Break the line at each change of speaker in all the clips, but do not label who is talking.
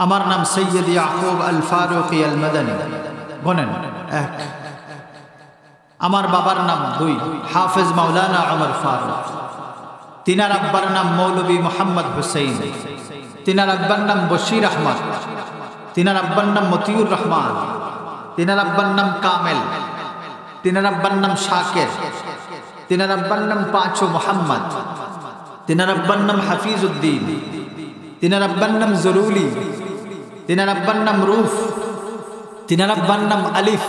আমার নাম সৈয়দ ইয়াকুব আল ফারুকি আল মাদানী। বলেন এক। আমার বাবার নাম দুই, হাফেজ মাওলানা ওমর ফারুক। তিনার আব্বার নাম মৌলভী মোহাম্মদ হুসাইন। তিনার আব্বার নাম বশির আহমদ। তিনার আব্বার নাম মতিউর রহমান। তিনার আব্বার নাম কামেল। তিনার আব্বার নাম শাকের। তিনার আব্বার নাম পাঁচু মোহাম্মদ। তিনার আব্বার নাম হাফিজ উদ্দিন। তিনার আব্বার নাম জরুলি। তিনার আব্বার নাম রুফ। তিনার আব্বার নাম আলিফ।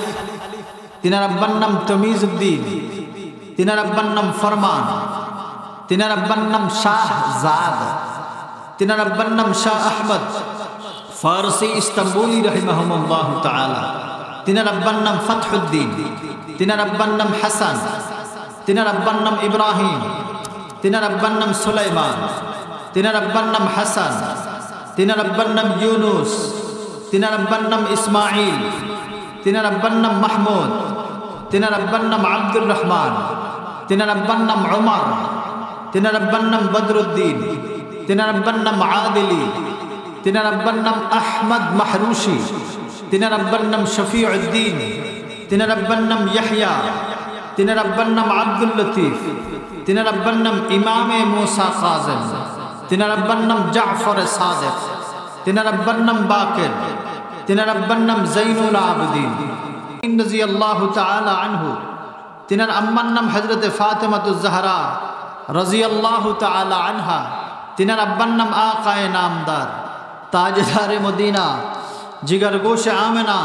তিনার আব্বার নাম তমিজ উদ্দিন। তিনার আব্বার নাম ফরমান। তিনার আব্বার নাম শাহ জাদ। তিনার আব্বার নাম শাহ আহমদ ফারসি ইস্তাম্বুলি রাহিমাহুল্লাহ তাআলা। তিনার আব্বার নাম ফতহুদ্দিন। তিনার আব্বার নাম হাসান। তিনার আব্বার নাম ইব্রাহিম। তিনার আব্বার নাম সুলাইমান। তিনার আব্বার নাম হাসান। তিনার আব্বার নাম ইউনুস। তিনার আব্বার নাম ইসমাইল। তিনার আব্বার নাম মাহমুদ। তিনার আব্বার নাম আব্দুর রহমান। তিনার আব্বার নাম ওমর। তিনার আব্বার নাম বদরুদ্দিন। তিনার আব্বার নাম আদিলি। তিনার আব্বার নাম আহমদ মাহরুশি। তিনার আব্বার নাম শফিউদ্দিন। তিনার আব্বার নাম ইয়াহইয়া। তিনার আব্বার নাম আব্দুল লতিফ। তিনার আব্বার নাম ইমামে মুসা কাযিম। তিনার আব্বার নাম জাফর সাদিক। তিনার আব্বার নাম বাকের। তিনার আব্বার নাম জৈনুল আবেদিন রাদিয়াল্লাহু তাআলা আনহু। তিনার আম্মার নাম হযরতে ফাতেমাতুজ জাহরা রাদিয়াল্লাহু তাআলা আনহা। তিনার আব্বার নাম আকায়ে নামদার তাজদারে মদিনা জিগার গোশে আমেনা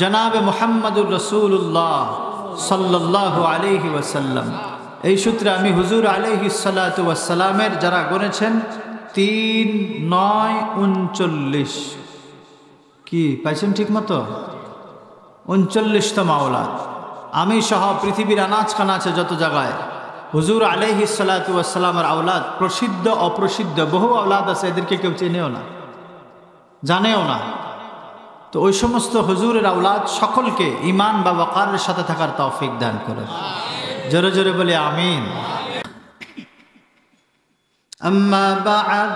জনাবে মুহাম্মদুর রাসূলুল্লাহ সাল্লাল্লাহু আলাইহি ওয়াসাল্লাম। এই সূত্রে আমি হুজুর আলাইহিস সালাতু ওয়াস সালামের যারা গণেছেন 3, 9, 39 কি পাইছেন ঠিক মতো 39তম আওলাদ। আমি সহ পৃথিবীর আনাচ কানাচে যত জায়গায় হুজুর আলাইহিস সালাতু ওয়াস সালামের আওলাদ প্রসিদ্ধ অপ্রসিদ্ধ বহু আওলাদ আছে, এদেরকে কেউ চেনেও না জানেও না। তো ওই সমস্ত হুজুরের আওলাদ সকলকে ঈমান বা ওয়াকারের সাথে থাকার তৌফিক দান করেন। জোরে জোরে বলি আমিন। আম্মা বা'দ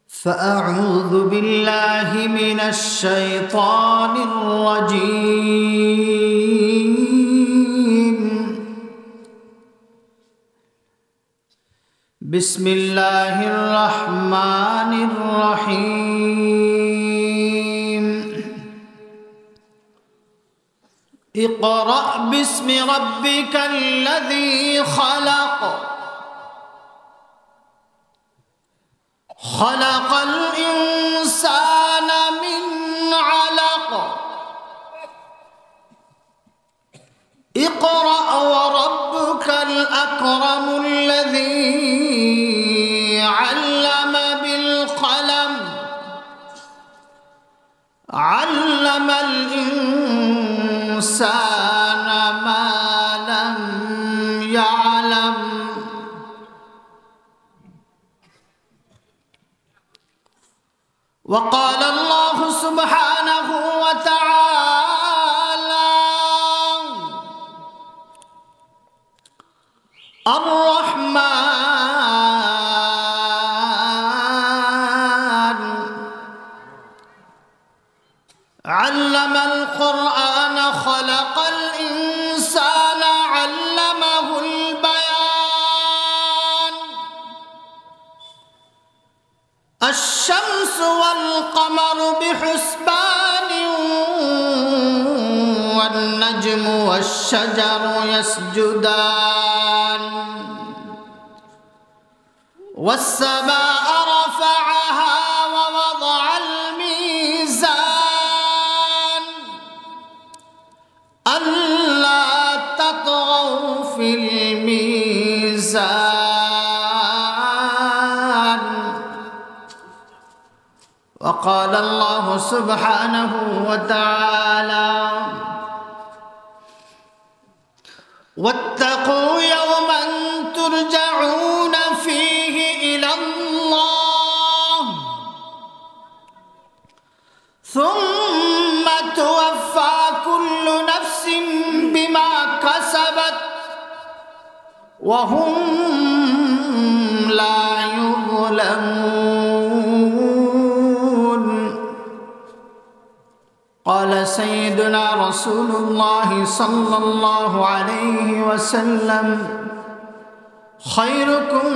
فأعوذ بالله من الشيطان الرجيم. بسم الله الرحمن الرحيم. اقرأ باسم ربك الذي خلق خلق الإنسان من علق اقرأ وربك الأكرم الذي علم بالقلم علم الإنسان ما لم يعلم وقال الله سبحانه وتعالى الرحمن علم القرآن خلق الإنسان علمه البيان الشمس والقمر بحسبان والنجم والشجر يسجدان والسماء رفعها ووضع الميزان ألا تطغوا في الميزان وقال الله سبحانه وتعالى واتقوا يوما ترجعون فيه إلى الله ثم توفى كل نفس بما كسبت وهم لا سيدنا رسول الله صلى الله عليه وسلم خيركم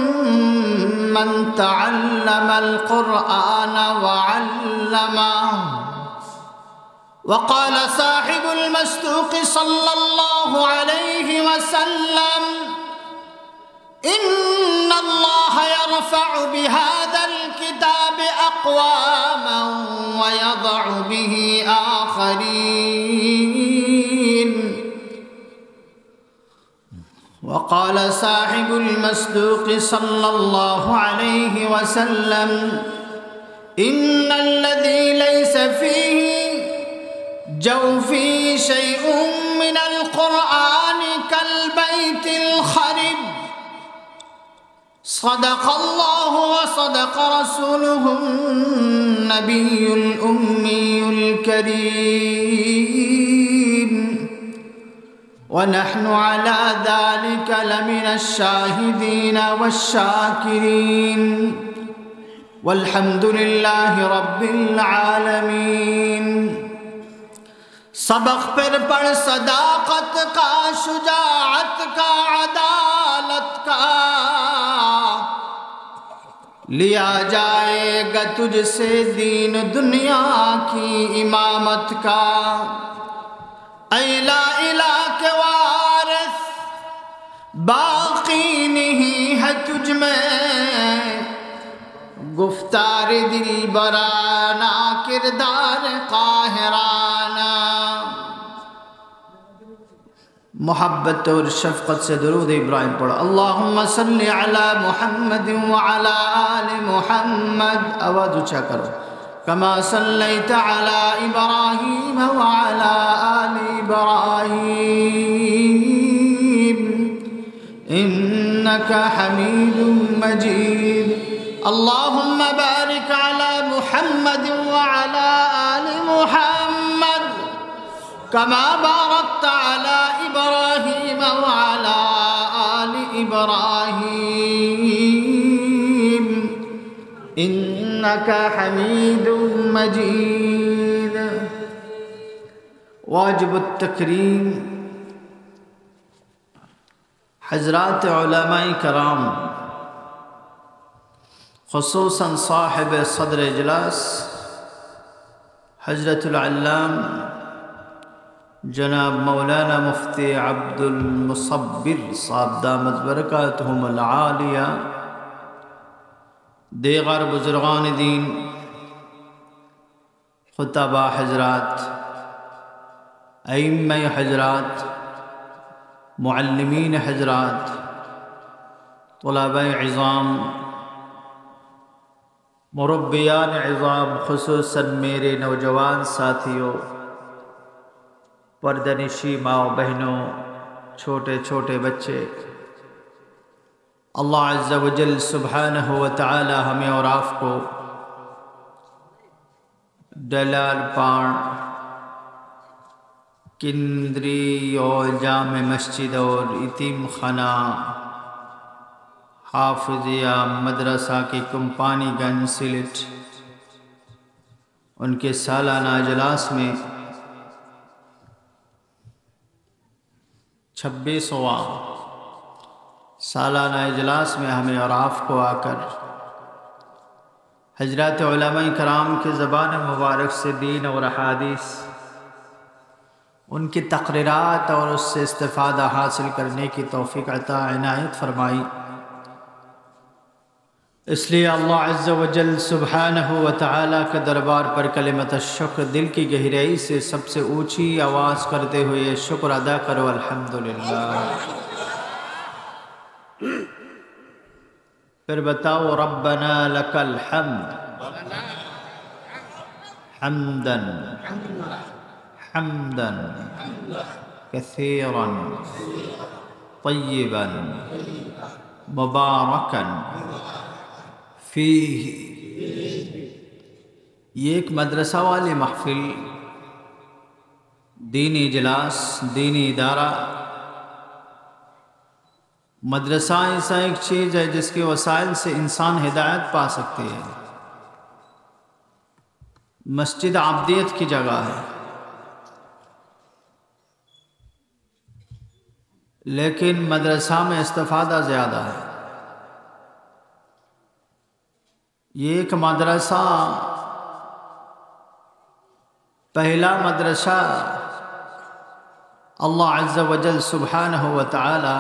من تعلم القرآن وعلمه. وقال صاحب المصدوق صلى الله عليه وسلم إن الله يرفع بهذا الكتاب أقواما ويضع به آخرين. وقال صاحب المصدوق صلى الله عليه وسلم إن الذي ليس فيه جوفي شيء من القرآن كالبيت الخرب. صدق الله وصدق رسوله النبي الأمي الكريم، ونحن على ذلك لمن الشاهدين والشاكرين، والحمد لله رب العالمين. سبق پر پڑھ صداقت کا، شجاعت کا، عدالت کا، لیا جائے گا تجھ سے دین دنیا کی امامت کا. اے لا الہ کے وارث، باقی نہیں ہے تجھ میں گفتار دل برانہ، کردار قاہرانہ. محبت اور شفقت سے درود ابراہیم پڑھو. اللہم صلی علی محمد وعلی آل محمد. آواز اونچا کرو. کما صلیت علی ابراہیم وعلی آل ابراہیم انک حمید مجید. اللہم بارک علی محمد وعلی آل محمد كما باركت على إبراهيم وعلى آل إبراهيم إنك حميد مجيد. واجب التکریم حضرات علماء کرام، خصوصاً صاحب صدر اجلاس حضرت العلام جناب مولانا مفتی عبد المصبر صاحب دامت برکاتہم العالیہ، دیگر بزرگان دین، خطباء حضرات، ائمہ حضرات، معلمین حضرات، طلباء عظام، مربیان عظام، خصوصاً میرے نوجوان ساتھیوں، پردہ نشی ماں بہنوں، چھوٹے چھوٹے بچے، اللہ عز و جل سبحانہ و تعالی ہمیں اور آپ کو ڈلال پان، کندری اور جامع مسجد اور یتیم خانہ حافظیہ مدرسہ کی کمپانی گنج سلٹ ان کے سالانہ اجلاس میں 26واں سالانہ اجلاس میں ہمیں اور آپ کو آ کر حضرات علماء کرام کے زبان مبارک سے دین اور احادیث، ان کی تقریرات اور اس سے استفادہ حاصل کرنے کی توفیق عطا عنایت فرمائی. اس لیے اللہ عز و جل سبحانہ و تعالی کے دربار پر کلمۃ الشکر دل کی گہرائی سے سب سے اونچی آواز کرتے ہوئے شکر ادا کرو. الحمدللہ. پھر بتاؤ ربنا لک الحمد حمدا حمدا کثیرا طیبا مبارکا فیہ. یہ ایک مدرسہ والی محفل، دینی اجلاس، دینی ادارہ. مدرسہ ایسا ایک چیز ہے جس کے وسائل سے انسان ہدایت پا سکتے ہیں. مسجد عبدیت کی جگہ ہے. लेकिन मदरसा में इस्तिफादा ज़्यादा है। ये एक मदरसा, पहला मदरसा अल्लाह अज़्ज़ा वजल सुब्हानहु व तआला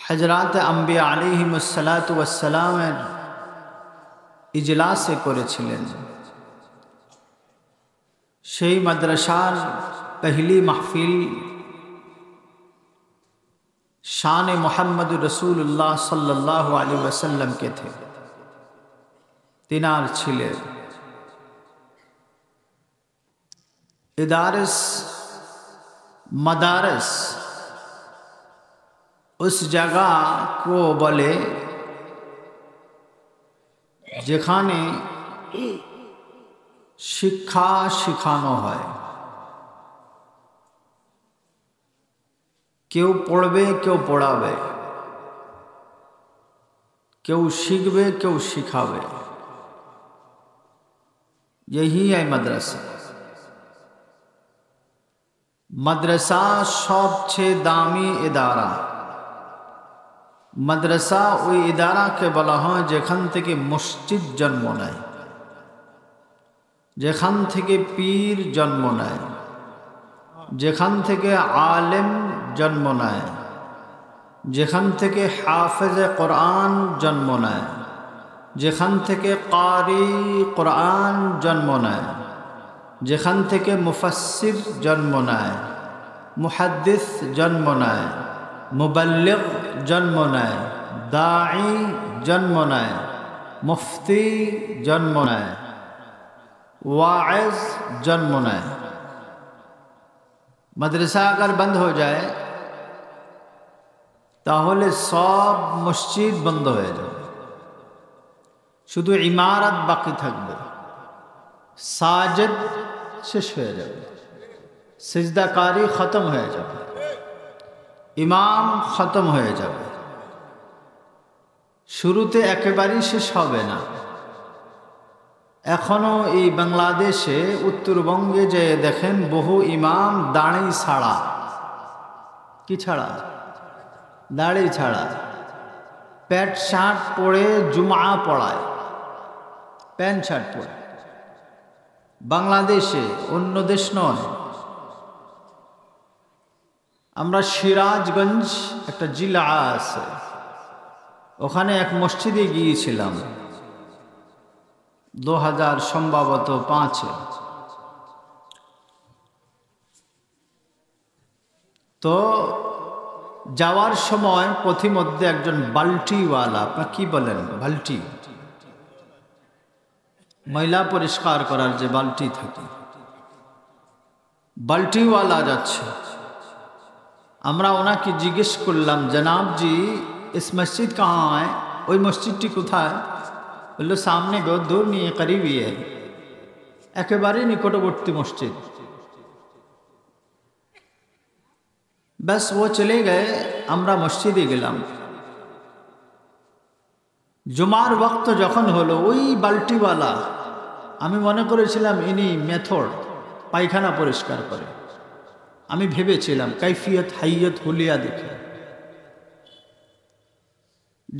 हजरात अम्बिया अलैहिमुस्सलातु वस्सलामेर इजलासे करेছিলেন। সেই মাদ্রাসার पहली महफिल शान मोहम्मद रसूलुल्लाह सल्लल्लाहु अलैहि वसल्लम के थे। तिनार छिले इदारस मदारस उस जगह को बोले যেখানে শিক্ষা শেখানো হয়। কেউ পড়বে, কেউ পড়াবে, কেউ শিখবে, কেউ শিখাবে। यही है मदरसा। मदरसा सबसे दामी इदारा। मदरसा ওই ইদারাকে বলা হয় যেখান থেকে মসজিদ জন্ম নেয়, যেখান থেকে পীর জন্ম নেয়, যেখান থেকে আলেম জন্ম নেয়, যেখান থেকে হাফেজে কোরআন জন্ম নেয়, যেখান থেকে কারি কোরআন জন্ম নেয়, যেখান থেকে মুফাসসির জন্ম নেয়, মুহাদ্দিস জন্ম নেয়, मुबल्लिग जन्म नए, दाई जन्म नए, मुफ्ती जन्म नए, वाइज जन्म नए। मदरसा अगर बंद हो जाए ताहले सब मस्जिद बंद हो जाए, शुधु इमारत बाकी थकबे, साजिद शेष हो जाए, सिजदाकारी खत्म हो जाए, इमाम खत्म हो जाए। शुरूते एकेबारे शेष होबे ना। एखोनो ई बांग्लादेशे उत्तरबंगे जे देखें बहु इमाम दाढ़ी छाड़ा, कि छाड़ा, दाढ़ी छाड़ा, पैंट शार्ट पड़े जुमा पढ़ाए, पैंट शार्ट पड़े। बांग्लादेशे अन्य देश नय। আমরা সিরাজগঞ্জ একটা জেলা আছে, ওখানে এক মসজিদে গিয়েছিলাম 2000 সম্ভবত 5-এ। তো যাওয়ার সময় পথিমধ্যে একজন বালতিওয়ালা, আপনারা কি বলেন বালতি, ময়লা পরিষ্কার করার যে বালতি থাকে, বালতিওয়ালা যাচ্ছে। আমরা ওনাকে জিজ্ঞেস করলাম, जनाब जी इस मस्जिद कहाँ है, वही मस्जिदटी कोथाय? बोलो सामने बहुत दूर नहीं है, करीब ही है, एकेबारे निकटवर्ती मस्जिद। बस वो चले गए, আমরা মসজিদে গেলাম। জুমার ওয়াক্ত যখন হলো, ওই বালতিওয়ালা, আমি মনে করেছিলাম ইনি মেথড পায়খানা পরিষ্কার করে। আমি ভেবেছিলাম কাইফিয়ত হাইয়ত হুলিয়া দেখে।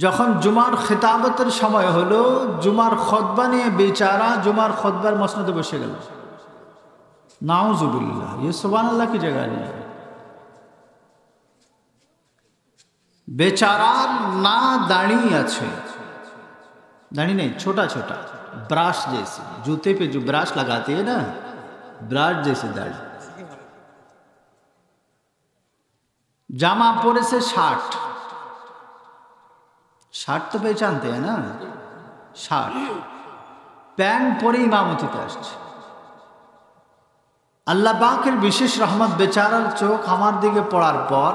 যখন জুমার খিতাবতের সময় হলো, জুমার খুতবা নিয়ে বেচারা জুমার খুতবার মসনদে বসে গেল। नाउजुबिल्लाह, ये सुबहानअल्लाह की जगह नहीं है। बेचारा ना दाढ़ी अच्छे, दाढ़ी नहीं, छोटा छोटा ब्रश जैसे, जूते पे जो ब्रश लगाते हैं ना, ब्रश जैसे दाढ़ी। जामा पड़े से शार्ट, शार्ट तो पहचानते हैं ना, शार्ट पैंट परे इमामती पे आसছে। আল্লাহ পাকের বিশেষ রহমত, বেচারার চোখ আমার দিকে পড়ার পর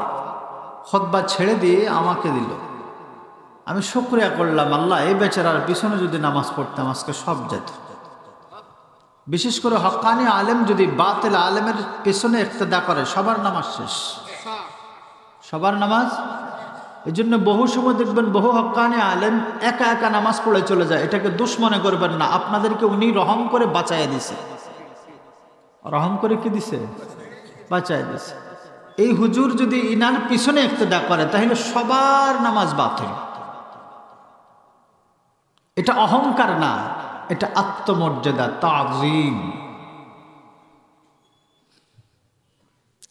খুতবা ছেড়ে দিয়ে আমাকে দিল। আমি শুকরিয়া করলাম, আল্লাহ এই বেচারার পিছনে যদি নামাজ পড়তাম আজকে সব যেত। বিশেষ করে হক্কানি আলেম যদি বাতিল আলেমের পিছনে ইক্তেদা করে, সবার নামাজ শেষ, সবার নামাজ। এই জন্য বহু সময় দেখবেন বহু হক্কানি আলেম একা একা নামাজ পড়ে চলে যায়। এটাকে দোষ মনে করবেন না, আপনাদেরকে উনি রহম করে বাঁচাইয়া দিছে। রহম করে কি দিছে? বাঁচাইয়া দিছে। এই হুজুর যদি ইনার পিছনে ইক্তেদা করে তাহলে সবার নামাজ বাতিল। এটা অহংকার না, এটা আত্মমর্যাদা, তাজিম।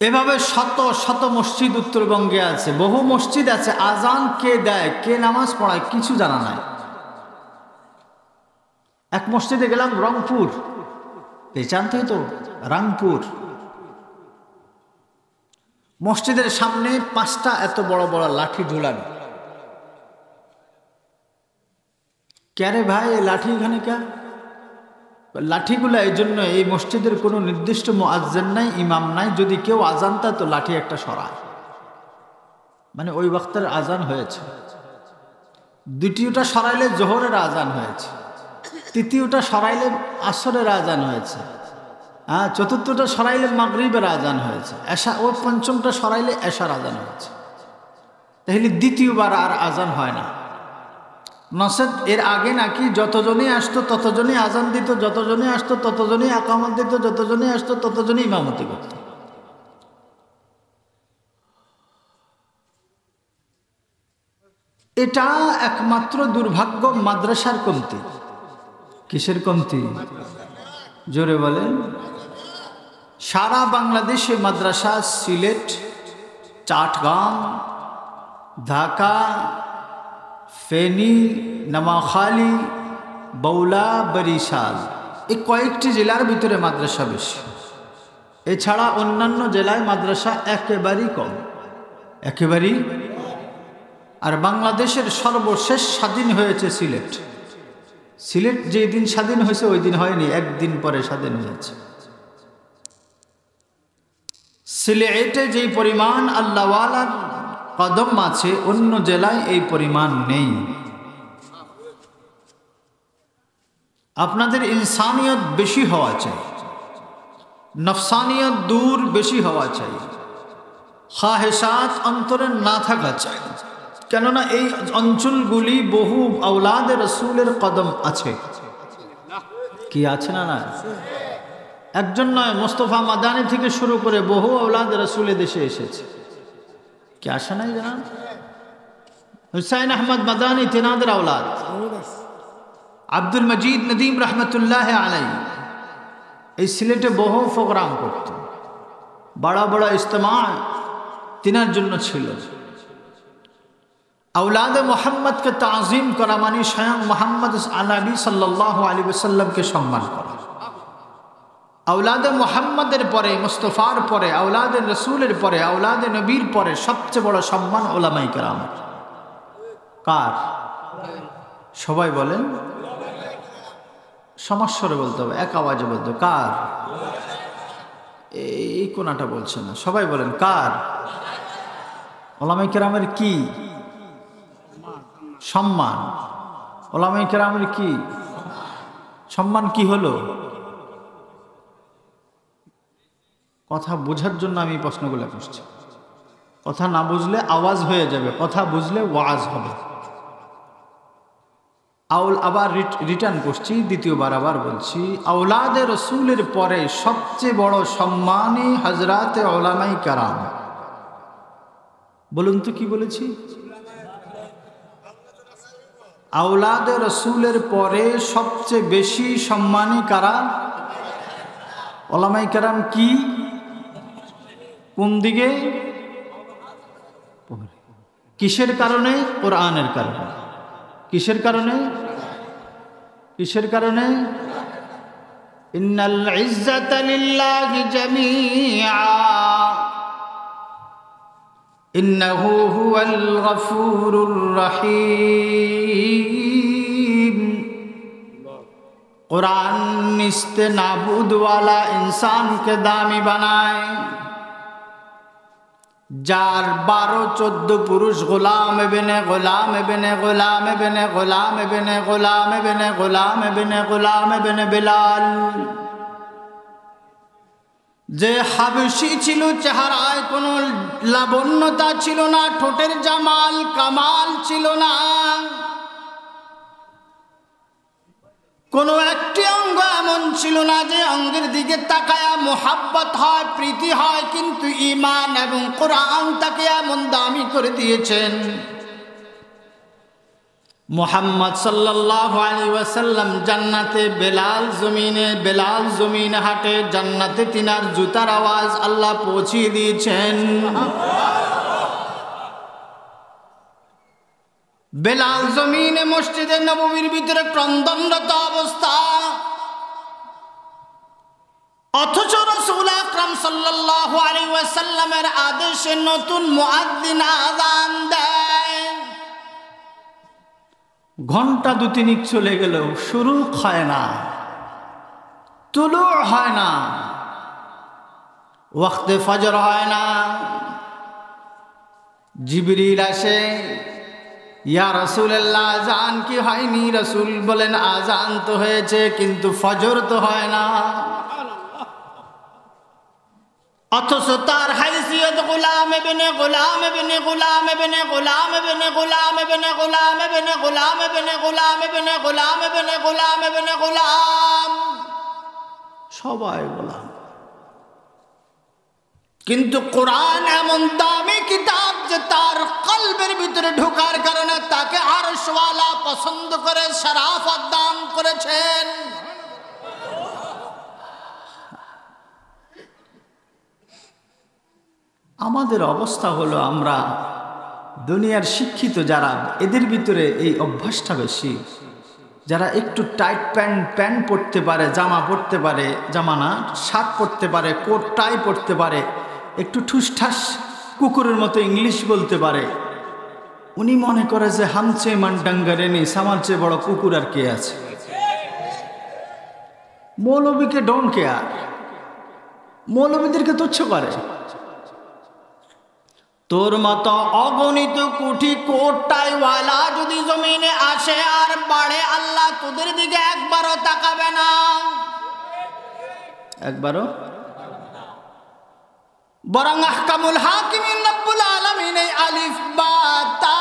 এভাবে শত শত মসজিদ উত্তরবঙ্গে আছে, বহু মসজিদ আছে, আজান কে দেয়, কে নামাজ পড়ায় কিছু জানা নাই। এক মসজিদে গেলাম রংপুর, জানতে তো রংপুর, মসজিদের সামনে 5টা এত বড় বড় লাঠি ঝুলানো। ক্যারে ভাই এই লাঠি এখানে কে? লাঠিগুলো এই জন্য, এই মসজিদের কোনো নির্দিষ্ট মুয়াজ্জিন নাই, ইমাম নাই, যদি কেউ আজান দেয় তো লাঠি একটা সরায়, মানে ওই ওয়াক্তের আজান হয়েছে। দ্বিতীয়টা সরাইলে জোহরের আজান হয়েছে, তৃতীয়টা সরাইলে আসরের আজান হয়েছে, চতুর্থটা সরাইলে মাগরিবের আজান হয়েছে, এশা ও পঞ্চমটা সরাইলে এশার আজান হয়েছে। তাহলে দ্বিতীয়বার আর আজান হয় না। নসেদ এর আগে নাকি যতজনই আসতো ততজনই আজান দিত, যতজনই আসতো ততজনই আকামত দিত, যতজনই আসতো ততজনই ইমামতি করত। এটা একমাত্র দুর্ভাগ্য মাদ্রাসার কমতি। কিসের কমতি? জোরে বলেন। সারা বাংলাদেশে মাদ্রাসা, সিলেট, চট্টগ্রাম, ঢাকা, ফেনী, নোয়াখালী, বৌলা, বরিশাল, এই কয়েকটি জেলার ভিতরে মাদ্রাসা বেশি। এছাড়া অন্যান্য জেলায় মাদ্রাসা একেবারেই কম, একেবারেই। আর বাংলাদেশের সর্বশেষ স্বাধীন হয়েছে সিলেট। সিলেট যেই দিন স্বাধীন হয়েছে ওই দিন হয়নি, একদিন পরে স্বাধীন হয়েছে। সিলেটে যেই পরিমাণ আল্লাহওয়ালার কদম আছে অন্য জেলায় এই পরিমাণ নেই। আপনাদের ইনসানিয়ত বেশি হওয়া চাই, নফসানিয়ত দূর বেশি হওয়া চাই, খাহেসাত অন্তরে না থাকা চাই। কেননা এই অঞ্চলগুলি বহু আওলাদে রসুলের কদম আছে। কি আছে না? না, একজন নয়, মোস্তফা মাদানী থেকে শুরু করে বহু আওলাদে রসুলের দেশে এসেছে। কি আসে নাই জানান? হুসাইন আহমদ মাদানী তেনাদের আওলাদ, আব্দুল মজিদ নদীম রহমতুল্লাহ আলাই এই সিলেটে বহু প্রোগ্রাম করত, বড় বড় ইজতেমা তিনার জন্য ছিল। আওলাদে মোহাম্মদকে তাজিম করা মানে স্বয়ং মোহাম্মদ নবী সাল্লাল্লাহু আলাইহি ওয়াসাল্লামকে সম্মান করা। আওলাদে মোহাম্মদের পরে, মুস্তফার পরে, আওলাদে রসুলের পরে, আওলাদে নবীর পরে সবচেয়ে বড় সম্মান উলামায়ে কেরাম। কার? সবাই বলেন, সমস্বরে বলতে হবে, এক আওয়াজে বলতে হবে। কার? এই কোনাটা বলছে না, সবাই বলেন কার? উলামায়ে কেরামের কি সম্মান? উলামায়ে কেরামের কি সম্মান? কি হলো? কথা বোঝার জন্য আমি প্রশ্নগুলো করছি। কথা না বুঝলে আওয়াজ হয়ে যাবে, কথা বুঝলে ওয়াজ হবে। আবার রিটার্ন করছি, দ্বিতীয়বার আবার বলছি, আওলাদে রসুলের পরে সবচেয়ে বড় সম্মানী হযরতে উলামায়ে কেরাম। বলুন তো কি বলেছি? আওলাদে রসুলের পরে সবচেয়ে বেশি সম্মানী কারা? উলামায়ে কেরাম। কি কোন দিকে? কিসের কারণে? কোরআনের কারণে। কিসের কারণে? কিসের কারণে? ইন্নাল ইজ্জাতা লিল্লাহি জামিআ ইন্নাহু হুয়াল গফুরুর রহিম। कुरान निस्ते नाबूद वाला इंसान के दामी बनाए, जार 12-14 पुरुष गुलाम बिने गुलाम बिने गुलाम बिने गुलाम बिने गुलाम बिने गुलाम बिने गुलाम बिने बिलाल। যে হাবশি ছিল, চেহারায় কোনো লাবণ্যতা ছিল না, ঠোঁটের জামাল কামাল ছিল না, কোনো একটি অঙ্গ এমন ছিল না যে অঙ্গের দিকে তাকায়া মোহাব্বত হয়, প্রীতি হয়, কিন্তু ঈমান এবং কোরআন তাকে এমন দামি করে দিয়েছেন। মুহাম্মদ সাল্লাল্লাহু আলাইহি ওয়াসাল্লাম জান্নাতে বেলাল জমিনে হাঁটে, জান্নাতে তিনার জুতার আওয়াজ আল্লাহ পৌঁছিয়ে দিয়েছেন। বেলাল জমিনে মসজিদে নববীর ভিতরে ক্রন্দনরত অবস্থা, অথচ রাসূল আকরাম সাল্লাল্লাহু আলাইহি ওয়াসাল্লামের আদেশে নতুন মুয়াজ্জিন আযান দেয়। ঘন্টা দু তিনিক চলে গেল, শুরু হয় না, তুলু হয় না, ওয়াক্তে ফজর হয় না। জিবরিল আসে, ইয়া রাসূলুল্লাহ আযান কি হয়নি? রাসূল বলেন আযান তো হয়েছে, কিন্তু ফজর তো হয় না। অথচ তার হাইসিয়ত গোলাম ইবনে গোলাম ইবনে গোলাম ইবনে গোলাম ইবনে গোলাম ইবনে গোলাম ইবনে গোলাম ইবনে গোলাম ইবনে গোলাম ইবনে গোলাম ইবনে গোলাম, সবাই গোলাম। কিন্তু কোরআন এমন দামি কিতাব যে তার কলবের ভিতরে ঢোকার কারণে তাকে আরশওয়ালা পছন্দ করে শরাফত দান করেছেন। আমাদের অবস্থা হলো, আমরা দুনিয়ার শিক্ষিত যারা, এদের ভিতরে এই অভ্যাসটা বেশি। যারা একটু টাইট প্যান্ট পরতে পারে, জামা পরতে পারে, জামা না শার্ট পরতে পারে, কোট টাই পরতে পারে, একটু ঠুসঠাস কুকুরের মতো ইংলিশ বলতে পারে, উনি মনে করে যে হামচে মান ডাঙ্গারেনি, আমার চেয়ে বড় কুকুর আর কে আছে। মৌলবীকে ডোন্ট কেয়ার, মৌলবীদেরকে তুচ্ছ করে। তোর মতো অগণিত কোটি কোটাইওয়ালা যদি জমিনে আসে আর বাড়ে, আল্লাহ তোদের দিকে একবারও তাকাবে না, একবারও। বরং আহকামুল হাকিমিন রব্বুল আলামিন এই আলিফ বা তা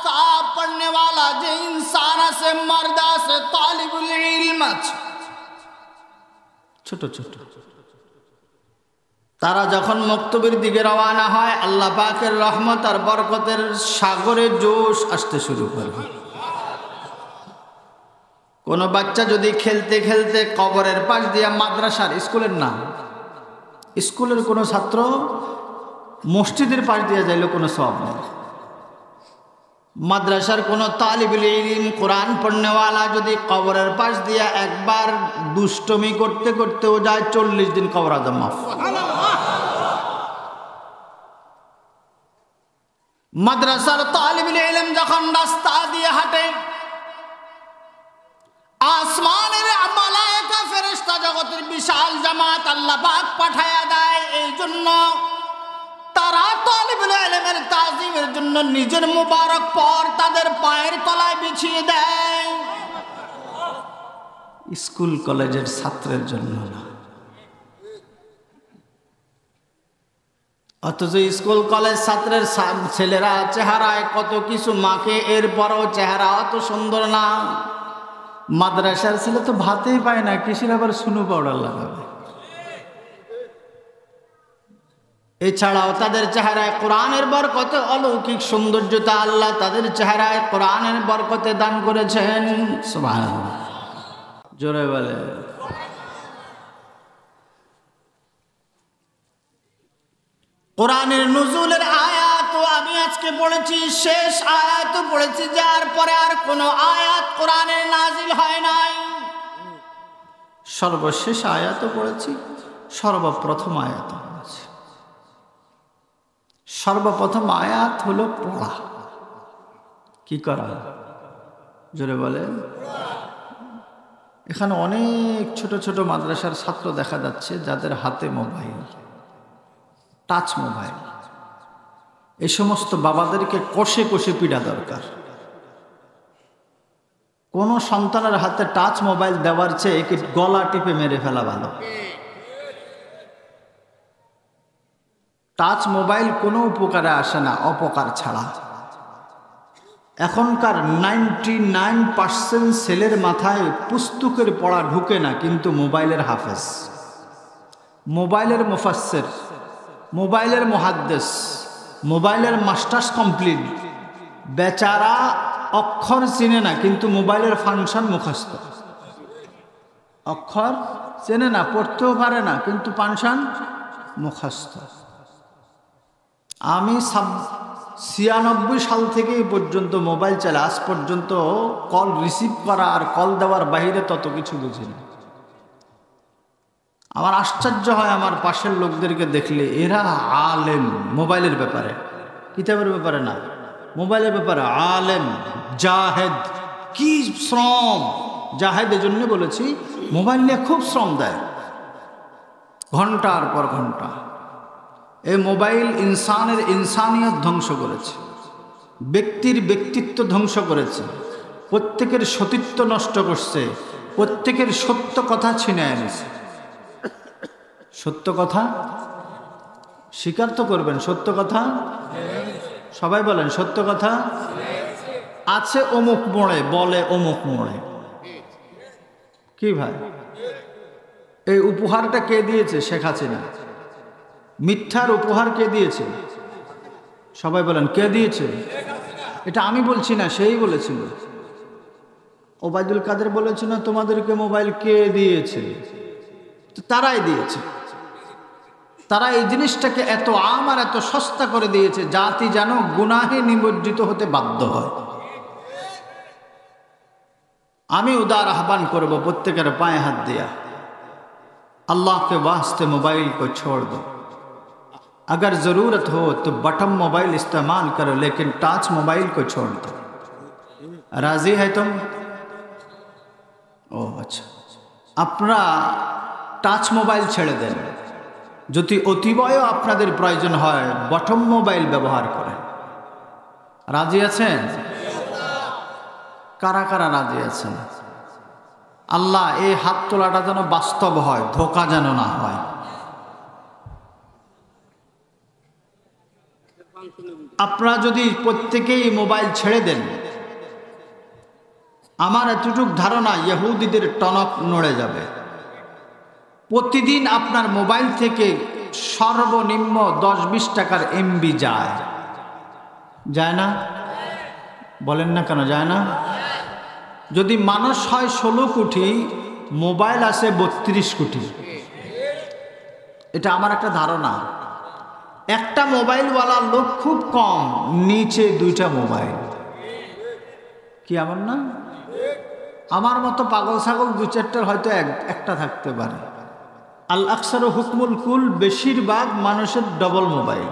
সা পড়নে वाला যে ইনসান আছে, মর্দ আছে, তালিবুল ইলম আছে, ছোট ছোট, তারা যখন মক্তবের দিকে রওনা হয়, আল্লাহ পাকের রহমত আর বরকতের সাগরে জোশ আসতে শুরু করবে। কোনো বাচ্চা যদি খেলতে খেলতে কবরের পাশ দিয়ে মাদ্রাসার, স্কুলের না, স্কুলের কোনো ছাত্র মসজিদের পাশ দিয়ে যাইলে কোনো সওয়াব নেই। মাদ্রাসার কোনো তালিবুল ইলম কোরআন পড়নেওয়ালা যদি কবরের পাশ দিয়ে একবার দুষ্টমি করতে করতেও যায়, 40 দিন কবর আযাব মাফ। মাদ্রাসার তালিবুল ইলম যখন রাস্তা দিয়ে হাঁটে, আসমানের মালায়েকা ফেরেশতা জগতের বিশাল জামাত আল্লাহ পাক পাঠায়া দেয়। এই জন্য তারা তালিবুল ইলমের তাজিমের জন্য নিজের মুবারক পর তাদের পায়ের তলায় বিছিয়ে দেয়, স্কুল কলেজের ছাত্রের জন্য না। অথচ স্কুল কলেজ ছাত্রের ছেলেরা চেহারায় কত কিছু মাখে, এরপরও চেহারা অত সুন্দর না। মাদ্রাসার ছেলে তো ভাতেই পায় না, কিসের আবার সুনু পাউডার লাগাবে। এছাড়াও তাদের চেহারায় কোরআনের বরকতে অলৌকিক সৌন্দর্যতা আল্লাহ তাদের চেহারায় কোরআনের বরকতে দান করেছেন। সুবহানাল্লাহ, জোরে বলে। কোরআনের নুজুলের আয়াত আমি আজকে পড়েছি, শেষ আয়াত পড়েছি, যার পরে আর কোনো আয়াত কোরআনের নাজিল হয় নাই। সর্বশেষ আয়াত পড়েছি, সর্বপ্রথম আয়াত পড়েছি। সর্বপ্রথম আয়াত হলো পড়া। কি করা? জোরে বলে। এখানে অনেক ছোট ছোট মাদ্রাসার ছাত্র দেখা যাচ্ছে যাদের হাতে মোবাইল, টাচ মোবাইল। এই সমস্ত বাবাদেরকে কষে কষে পিড়া দরকার। কোন সন্তানের হাতে টাচ মোবাইল দেওয়ার চেয়ে একে গলা টিপে মেরে ফেলা ভালো। টাচ মোবাইল কোনো উপকারে আসে না, অপকার ছাড়া। এখনকার 99% ছেলের মাথায় পুস্তকের পড়া ঢুকে না, কিন্তু মোবাইলের হাফেজ, মোবাইলের মুফাসসির, মোবাইলের মুহাদ্দিস, মোবাইলের মাস্টার্স কমপ্লিট। বেচারা অক্ষর চিনে না, কিন্তু মোবাইলের ফাংশন মুখস্থ। অক্ষর চেনে না, পড়তেও পারে না, কিন্তু ফাংশন মুখস্থ। আমি 96 সাল থেকে এই পর্যন্ত মোবাইল চালাই, আজ পর্যন্ত কল রিসিভ করা আর কল দেওয়ার বাইরে তত কিছু বুঝিনি। আমার আশ্চর্য হয় আমার পাশের লোকদেরকে দেখলে, এরা আলেম মোবাইলের ব্যাপারে, কিতাবের ব্যাপারে না, মোবাইলের ব্যাপারে আলেম, জাহেদ। কি শ্রম! জাহেদ এজন্য বলেছি, মোবাইল নিয়ে খুব শ্রম দেয়, ঘন্টার পর ঘন্টা। এই মোবাইল ইনসানিয়ত ধ্বংস করেছে, ব্যক্তির ব্যক্তিত্ব ধ্বংস করেছে, প্রত্যেকের সতীত্ব নষ্ট করছে, প্রত্যেকের সত্য কথা ছিনে এনেছে। সত্য কথা স্বীকার তো করবেন, সত্য কথা সবাই বলেন, সত্য কথা আছে অমুক মোড়ে, বলে অমুক মোড়ে। কি ভাই, এই উপহারটা কে দিয়েছে? শেখ হাসিনা। মিথ্যার উপহার কে দিয়েছে? সবাই বলেন, কে দিয়েছে? এটা আমি বলছি না, সেই বলেছিল। ওবায়দুল কাদের বলেছে না, তোমাদেরকে মোবাইল কে দিয়েছে? তো তারাই দিয়েছে। তারা এই জিনিসটাকে এত আম আর এত সস্তা করে দিয়েছে, জাতি যেন গুনাহে নিমজ্জিত হতে বাধ্য হয়। আমি উদার আহ্বান করব প্রত্যেকের পায়ে হাত দিয়া, अल्लाह के वास्ते मोबाइल को छोड़ दो। अगर ज़रूरत हो तो बटन मोबाइल इस्तेमाल करो, लेकिन टच मोबाइल को छोड़ दो। राजी है तुम? ओ अच्छा, अपना টাচ মোবাইল ছেড়ে দেন। যদি অতিবয় আপনাদের প্রয়োজন হয়, বটম মোবাইল ব্যবহার করেন। রাজি আছেন? কারা কারা রাজি আছেন? আল্লাহ এই হাত তোলাটা যেন বাস্তব হয়, ধোঁকা যেন না হয়। আপনারা যদি প্রত্যেকেই মোবাইল ছেড়ে দেন, আমার এতটুকু ধারণা ইহুদিদের টনক নড়ে যাবে। প্রতিদিন আপনার মোবাইল থেকে সর্বনিম্ন 10-20 টাকার এমবি যায়, যায় না? বলেন না কেন যায় না? যদি মানুষ হয় 16 কোটি, মোবাইল আছে 32 কোটি। এটা আমার একটা ধারণা। একটা মোবাইলওয়ালা লোক খুব কম, নিচে 2টা মোবাইল। কি এমন না? আমার মতো পাগল ছাগল 2-4টার হয়তো একটা থাকতে পারে। আল আকসার হুকমুল কুল, বেশিরভাগ মানুষের ডবল মোবাইল।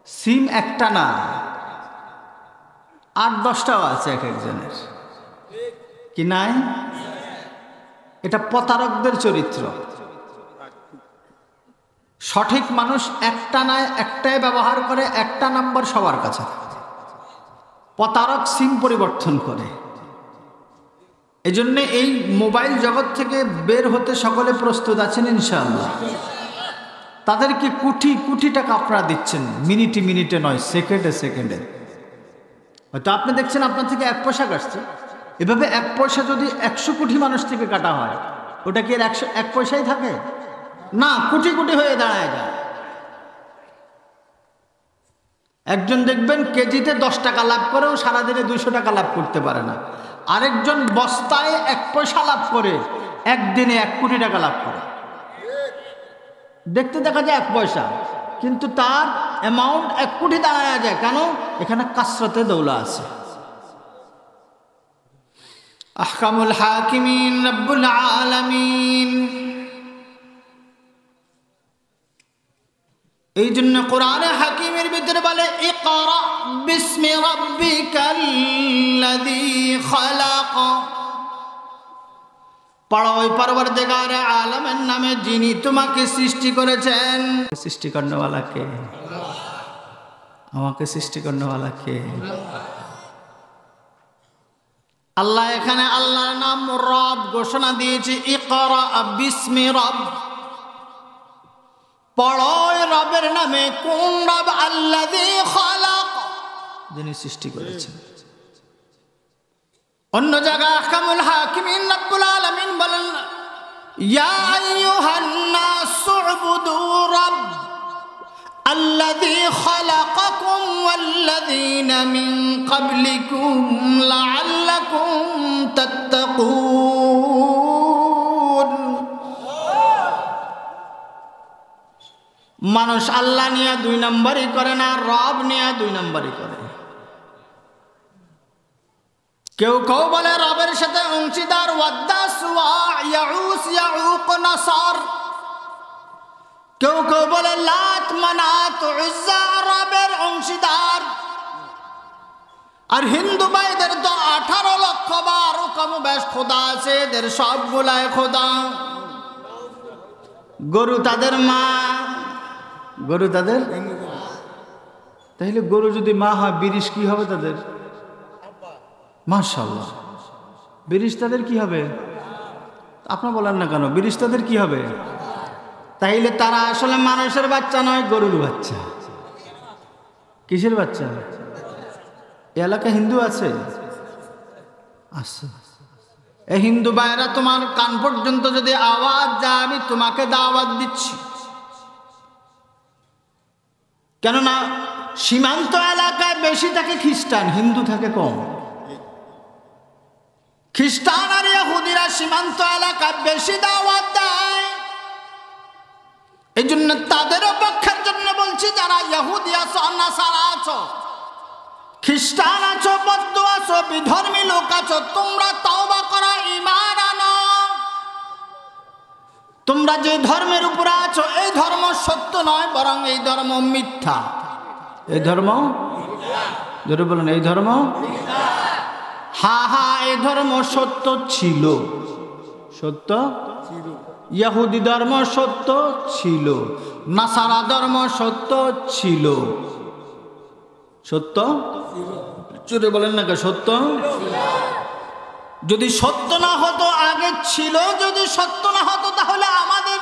সিম একটা না, 8-10টাও আছে এক একজনের। কি নাই? এটা প্রতারকদের চরিত্র। সঠিক মানুষ একটা নয়, একটাই ব্যবহার করে, একটা নাম্বার সবার কাছে। প্রতারক সিম পরিবর্তন করে। এজন্য এই মোবাইল জগৎ থেকে বের হতে সকলে প্রস্তুত আছেন ইনশাআল্লাহ? তাদেরকে কোটি কোটি টাকা আপনারা দিচ্ছেন, মিনিটে মিনিটে নয়, সেকেন্ডে সেকেন্ডে। হয়তো আপনি দেখছেন আপনার থেকে 1 পয়সা কাটছে, এভাবে 1 পয়সা যদি 100 কোটি মানুষ থেকে কাটা হয়, ওটা কি 1 পয়সাই থাকে? না, কোটি কোটি হয়ে দাঁড়ায় যায়। একজন দেখবেন কেজিতে 10 টাকা লাভ করেও সারাদিনে 200 টাকা লাভ করতে পারে না। আরেকজন বস্তায় 1 পয়সা লাভ করে একদিনে 1 কোটি টাকা লাভ করে। দেখতে দেখা যায় 1 পয়সা, কিন্তু তার অ্যামাউন্ট 1 কোটি দাঁড়ায় যায়। কেন? এখানে কাসরতে দৌলা আছে। আহকামুল হাকিমিন রব্বুল আলামিন। এই জন্য কোরআনে হাকিমের ভিতরে বলে, ইকরা বিসমি রাব্বিকাল্লাযী খালাক। পড়ো ওই পরওয়ারদিগারে আলমের নামে, যিনি তোমাকে সৃষ্টি করেছেন। সৃষ্টি করনেওয়ালা কে? আমাকে সৃষ্টি করনেওয়ালা কে? আল্লাহ। এখানে আল্লাহর নাম রব ঘোষণা দিয়েছে, ইকরা বিসমি রব। পড়ো রবের নামে। কোন রব? আল্লাযী খালাক, যিনি সৃষ্টি করেছেন। অন্য জায়গায় আহকামুল হাকিমিন রব্বুল আলামিন বলেন, ইয়া আইয়ুহান নাসু উবুদু রাbb আল্লাযী খালাকাকুম ওয়াল্লাযীনা মিন ক্বাবলিকুম লাআল্লাকুম তাত্তাকুন। মানুষ আল্লাহ নিয়ে 2 নম্বরই করে না, রব নিয়ে 2 নম্বরই করে। কেউ কেউ বলে রবের সাথে অংশীদার, ওয়াদ্দাস ওয়া ইয়াউস ইয়াউক নাসার। কেউ কেউ বলে লাত মানাত উজ্জা রবের অংশীদার। আর হিন্দু ভাইদের তো 18 লক্ষ 12 কম বেশ খোদা আছে, এদের সবগুলাই খোদা। গরু তাদের মা, গরু তাদের, তাহলে গরু যদি মা হয় বিরিশ কি হবে তাদের? মাশাআল্লাহ, বিরিশ তাদের কি হবে? আপনারা বলেন না কেন বিরিশ তাদের কি হবে? তাইলে তারা আসলে মানুষের বাচ্চা নয়, গরুর বাচ্চা। কিসের বাচ্চা? এলাকা হিন্দু আছে? এই হিন্দু ভাইরা, তোমার কান পর্যন্ত যদি আওয়াজ যায়, আমি তোমাকে দাওয়াত দিচ্ছি। কেননা সীমান্ত এলাকায় বেশি থাকে খ্রিস্টান, হিন্দু থাকে কম। খ্রিস্টান আর ইহুদিরা সীমান্ত এলাকায় বেশি দাওয়াত দেয়। এই জন্য তাদের পক্ষের জন্য বলছি, যারা ইহুদি আছো, নাসারা আছো, খ্রিস্টান আছো, বৌদ্ধ আছো, বিধর্মী লোক আছো, তোমরা তওবা করো, ঈমান আনো। তোমরা যে ধর্মের উপরে আছো এই ধর্ম সত্য নয়, বরং এই ধর্ম মিথ্যা। এই ধর্ম, জোরে বলুন, এই ধর্ম মিথ্যা। হ্যাঁ হ্যাঁ, এই ধর্ম সত্য ছিল, সত্য ছিল। ইহুদি ধর্ম সত্য ছিল, নাসারা ধর্ম সত্য ছিল, সত্য জোরে বলেন না, সত্য। যদি সত্য না হতো, আগে ছিল, যদি সত্য না হতো তাহলে আমাদের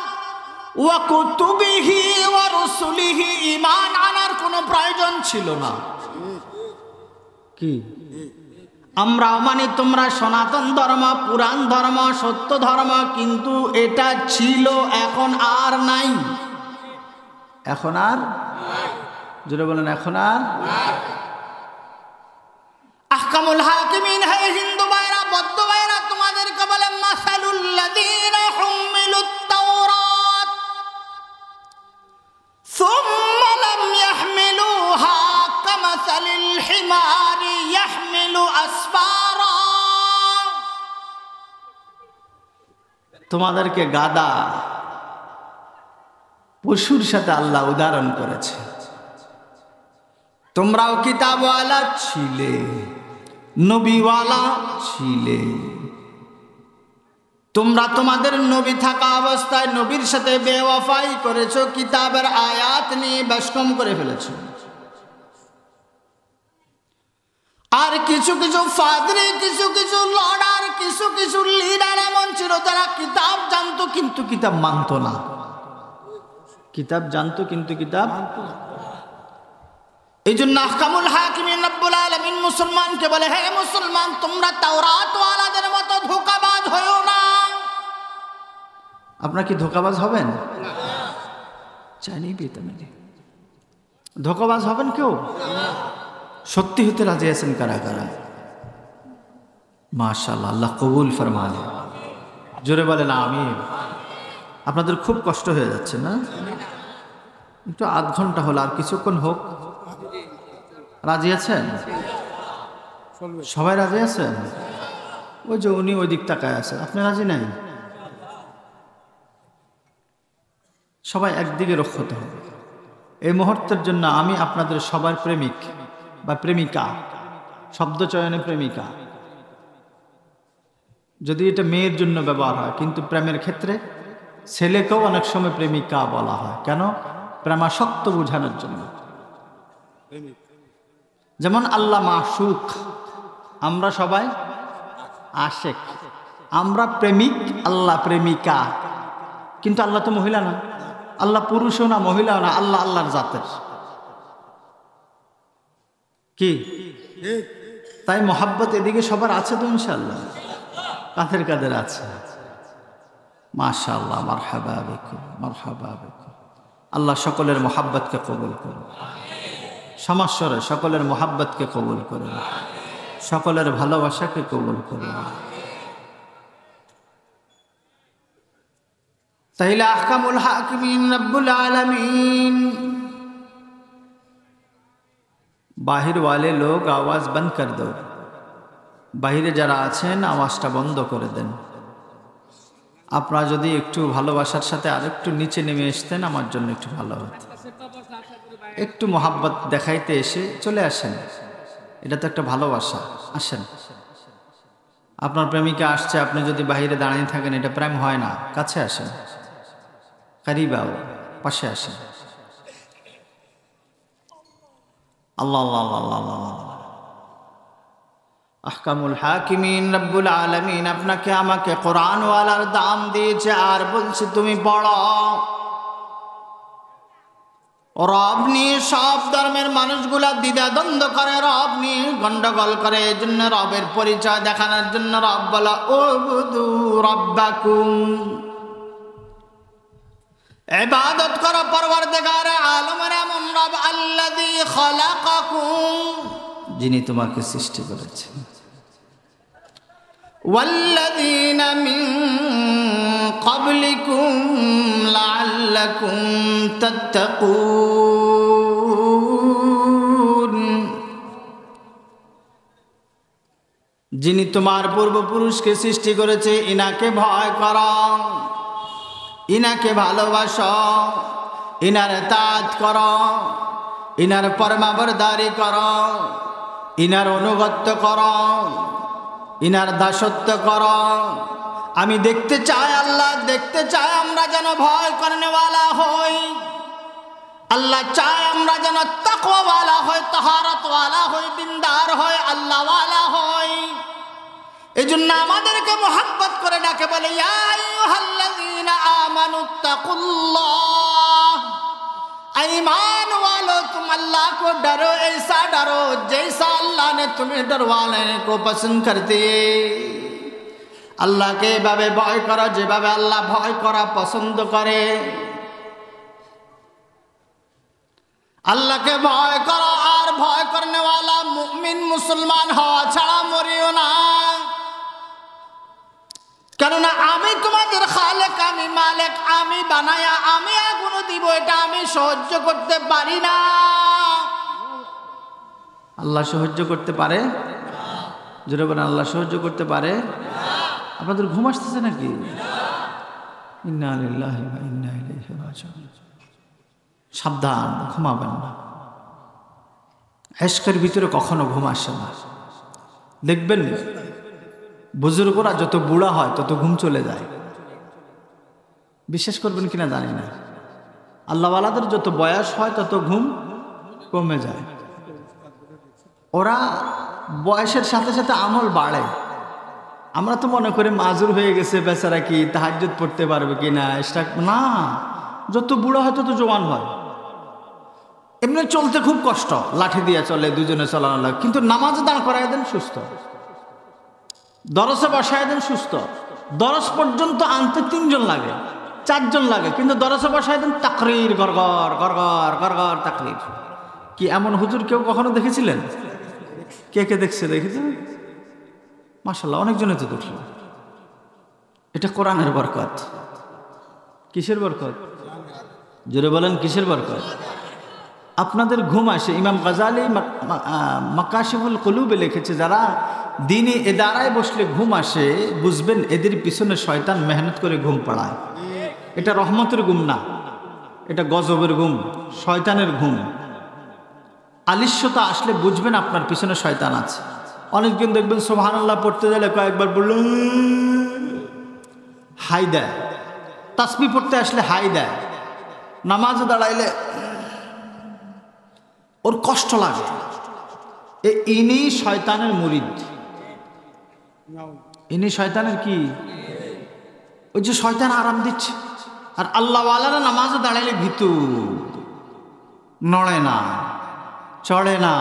ওয়া কুতুবিহি ওয়া রাসূলিহি ঈমান আনার কোনো প্রয়োজন ছিল না। কি আমরা মানি তোমরা সনাতন ধর্ম, পুরাণ ধর্ম, সত্য ধর্ম, কিন্তু এটা ছিল, এখন আর নাই। এখন আর, জোরে বলেন, এখন আর। আহকামুল হাকিমিন, হে হিন্দু ভাইরা, বৌদ্ধ ভাইরা, তোমাদেরকে বলে মাসালুল লাযীনা হুমিলুত তাওরাত সুম্মা লাম ইয়াহমিলুহা কামাসালিল হিমারি ইয়াহমিলু আসফারা। তোমাদেরকে গাদা, পশুর সাথে আল্লাহ উদাহরণ করেছে। তোমরাও কিতাবওয়ালা ছিলে, নবীওয়ালা ছিলে। তোমরা তোমাদের নবী থাকা অবস্থায় নবীর সাথে বেওয়াফাই করেছো, কিতাবের আয়াত নিয়ে বেশকম করে ফেলেছো। আর কিছু কিছু ফাদরি, কিছু কিছু লর্ডার, কিছু কিছু লিডার এমন ছিল যারা কিতাব জানতো কিন্তু কিতাব মানতো না। কিতাব জানতো কিন্তু কিতাব। এই জন্য আহকামুল হাকিমিন রব্বুল আলামিন মুসলমানকে বলে, হে মুসলমান, তোমরা তাওরাত ওয়ালাদের মতো ধোঁকাবাজ হয়ো না। আপনারা কি ধোঁকাবাজ হবেন? চাইনি পেতাম, ধোঁকাবাজ হবেন কেউ? সত্যি হতে রাজি আছেন কারা কারা? মাশাআল্লাহ, আল্লাহ কবুল ফরমান। জোরে বলেন আমিন। আপনাদের খুব কষ্ট হয়ে যাচ্ছে না? একটু আধ ঘন্টা হলো, আর কিছুক্ষণ হোক। রাজি আছেন? সবাই রাজি আছেন? ওই যে উনি ওই দিক তাকায় আছে, আপনি রাজি নাই? সবাই একদিকে রক্ষতে হবে। এই মুহূর্তের জন্য আমি আপনাদের সবার প্রেমিক বা প্রেমিকা, শব্দ চয়নে প্রেমিকা, যদি এটা মেয়ের জন্য ব্যবহার হয়, কিন্তু প্রেমের ক্ষেত্রে ছেলেকেও অনেক সময় প্রেমিকা বলা হয়। কেন? প্রেমাসক্ত বোঝানোর জন্য। যেমন আল্লাহ মাশুক, আমরা সবাই আশেক, আমরা প্রেমিক, আল্লাহ প্রেমিকা। কিন্তু আল্লাহ তো মহিলা না, আল্লাহ পুরুষও না, মহিলাও না, আল্লাহ আল্লাহর জাতের। কি তাই মোহাব্বত এদিকে সবার আছে তো ইনশাআল্লাহ, কাদের কাদের আছে? মাশাআল্লাহ, মারহাবা বিকুম, মারহাবা বিকুম। আল্লাহ সকলের মোহাব্বতকে কবুল করুন, সমাস্বরে সকলের মোহাব্বতকে কবুল করুন, সকলের ভালোবাসাকে কবুল করুন। তাইলে আহকামুল হাকিমিন রব্বুল আলামিন। বাহির ওয়ালে লোক আওয়াজ বন্ধ কর দো, বাহিরে যারা আছেন আওয়াজটা বন্ধ করে দেন। আপনারা যদি একটু ভালোবাসার সাথে আরেকটু নিচে নেমে আসতেন আমার জন্য একটু ভালো হতো। একটু মোহাব্বত দেখাইতে এসে চলে আসেন, এটা তো একটা ভালোবাসা। আসেন, আপনার প্রেমিকা আসছে, আপনি যদি বাইরে দাঁড়িয়ে থাকেন এটা প্রেম হয় না। কাছে আসেন, কারিবাও, পাশে আসেন। আল্লাহ আল্লাহ আল্লাহ আল্লাহ। আহকামুল হাকিমিন রব্বুল আলামিন আপনাকে আমাকে কোরআন ওয়ালার দাম দিয়েছে আর বলছে তুমি পড়ো। রব নিয়ে সব ধর্মের মানুষগুলা দ্বিধা দ্বন্দ্ব করে, রব নিয়ে গন্ডগোল করে। এই জন্য রবের পরিচয় দেখানোর জন্য রব বলা উবুদু রব্বাকুম, ইবাদত করো পরওয়ারদিগারে আলমের এমন রব আল্লাযী খালাকাকুম, যিনি তোমাকে সৃষ্টি করেছেন। ওয়াল্লাযীনা মিন ক্বাবলিকুম লাআল্লাকুম তাত্তাকুন, যিনি তোমার পূর্বপুরুষকে সৃষ্টি করেছে ইনাকে ভয় করো, ইনাকে ভালোবাসো, ইনার তাআত করো, ইনার পরমাবরদারি করো, ইনার অনুগত্য করো, ইনার দাসত্ব করো। আমি দেখতে চাই, আল্লাহ দেখতে চাই আমরা যেন ভয় করনেওয়ালা হই। আল্লাহ চায় আমরা যেন তাকওয়াওয়ালা হই, তাহারাতওয়ালা হই, দিনদার হই, আল্লাহওয়ালা হই। এই জন্য আমাদেরকে মোহাব্বত করে ডাকে বলে ইয়া আইয়ুহাল্লাযীনা আমানুত্তাকুল্লাহ, ईमान वालो तुम अल्लाह को डरो, ऐसा डरो जैसा अल्लाह ने तुम्हें डरवाने को पसंद करते। अल्लाह के भावे भय करो যেভাবে আল্লাহ ভয় করা পছন্দ করে। আল্লাহকে ভয় করো আর ভয় করনে वाला মুমিন মুসলমান হওয়া ছাড়া মরিও না। কেননা আমি তোমাদের খালেক, আমি মালিক, আমি বানায়া, আমি আগুন দিব, এটা আমি সহ্য করতে পারি না। আল্লাহ সহ্য করতে পারে? জোরে বলেন, আল্লাহ সহ্য করতে পারে? আপনাদের ঘুম আসতেছে নাকি? ইন্না লিল্লাহি ওয়া ইন্না ইলাইহি রাজিউন। সাবধান, ঘুমাবেন না। ইশকের ভিতরে কখনো ঘুম আসে না। দেখবেন বুজুর্গরা যত বুড়া হয় তত ঘুম চলে যায়। বিশ্বাস করবেন কিনা জানি না, আল্লাহওয়ালাদের যত বয়স হয় তত ঘুম কমে যায়। ওরা বয়সের সাথে সাথে আমল বাড়ে। আমরা তো মনে করি মাজুর হয়ে গেছে বেচারা, কি তাহাজ্জুদ পড়তে পারবে কিনা, না, যত বুড়া হয় তত জওয়ান হয়। এমনি চলতে খুব কষ্ট, লাঠি দিয়ে চলে, দুজনে চালানো লাগে, কিন্তু নামাজে দাঁড় করায় দেন সুস্থ, দরসে বসায় দেন সুস্থ। দরস পর্যন্ত আনতে 3 জন লাগে, 4 জন লাগে, কিন্তু দরসে বসায় দেন তাকরীর, গরগর গরগর গরগর তাকরীর। কি এমন হুজুর কেউ কখনো দেখেছিলেন? কে কে দেখছে? দেখেছেন? মাশাআল্লাহ, অনেকজনে তো দেখল। এটা কোরআনের বরকত। কিসের বরকত? জোরে বলেন, কিসের বরকত? আপনাদের ঘুম আসে। ইমাম গাজালি মাকাশিফুল কুলুবে লিখেছে, যারা দিনে এদারায় বসলে ঘুম আসে, বুঝবেন এদের পিছনে শয়তান মেহনত করে ঘুম পাড়ায়। এটা রহমতের ঘুম না, এটা গজবের ঘুম, শয়তানের ঘুম। আলিস্যতা আসলে বুঝবেন আপনার পিছনে শয়তান আছে। অনেকজন দেখবেন সুবহানাল্লাহ পড়তে গেলে কয়েকবার বলল হাই দেয়, তাসবিহ পড়তে আসলে হাই দেয়, নামাজে দাঁড়াইলে ওর কষ্ট লাগে। ইনি শয়তানের মুরিদ, ইনি শয়তানের কি? ওই যে শয়তান আরাম দিচ্ছে। আর আল্লাহওয়ালারা নামাজে দাঁড়াইলে ভীতু, নড়ে না, চড়ে না,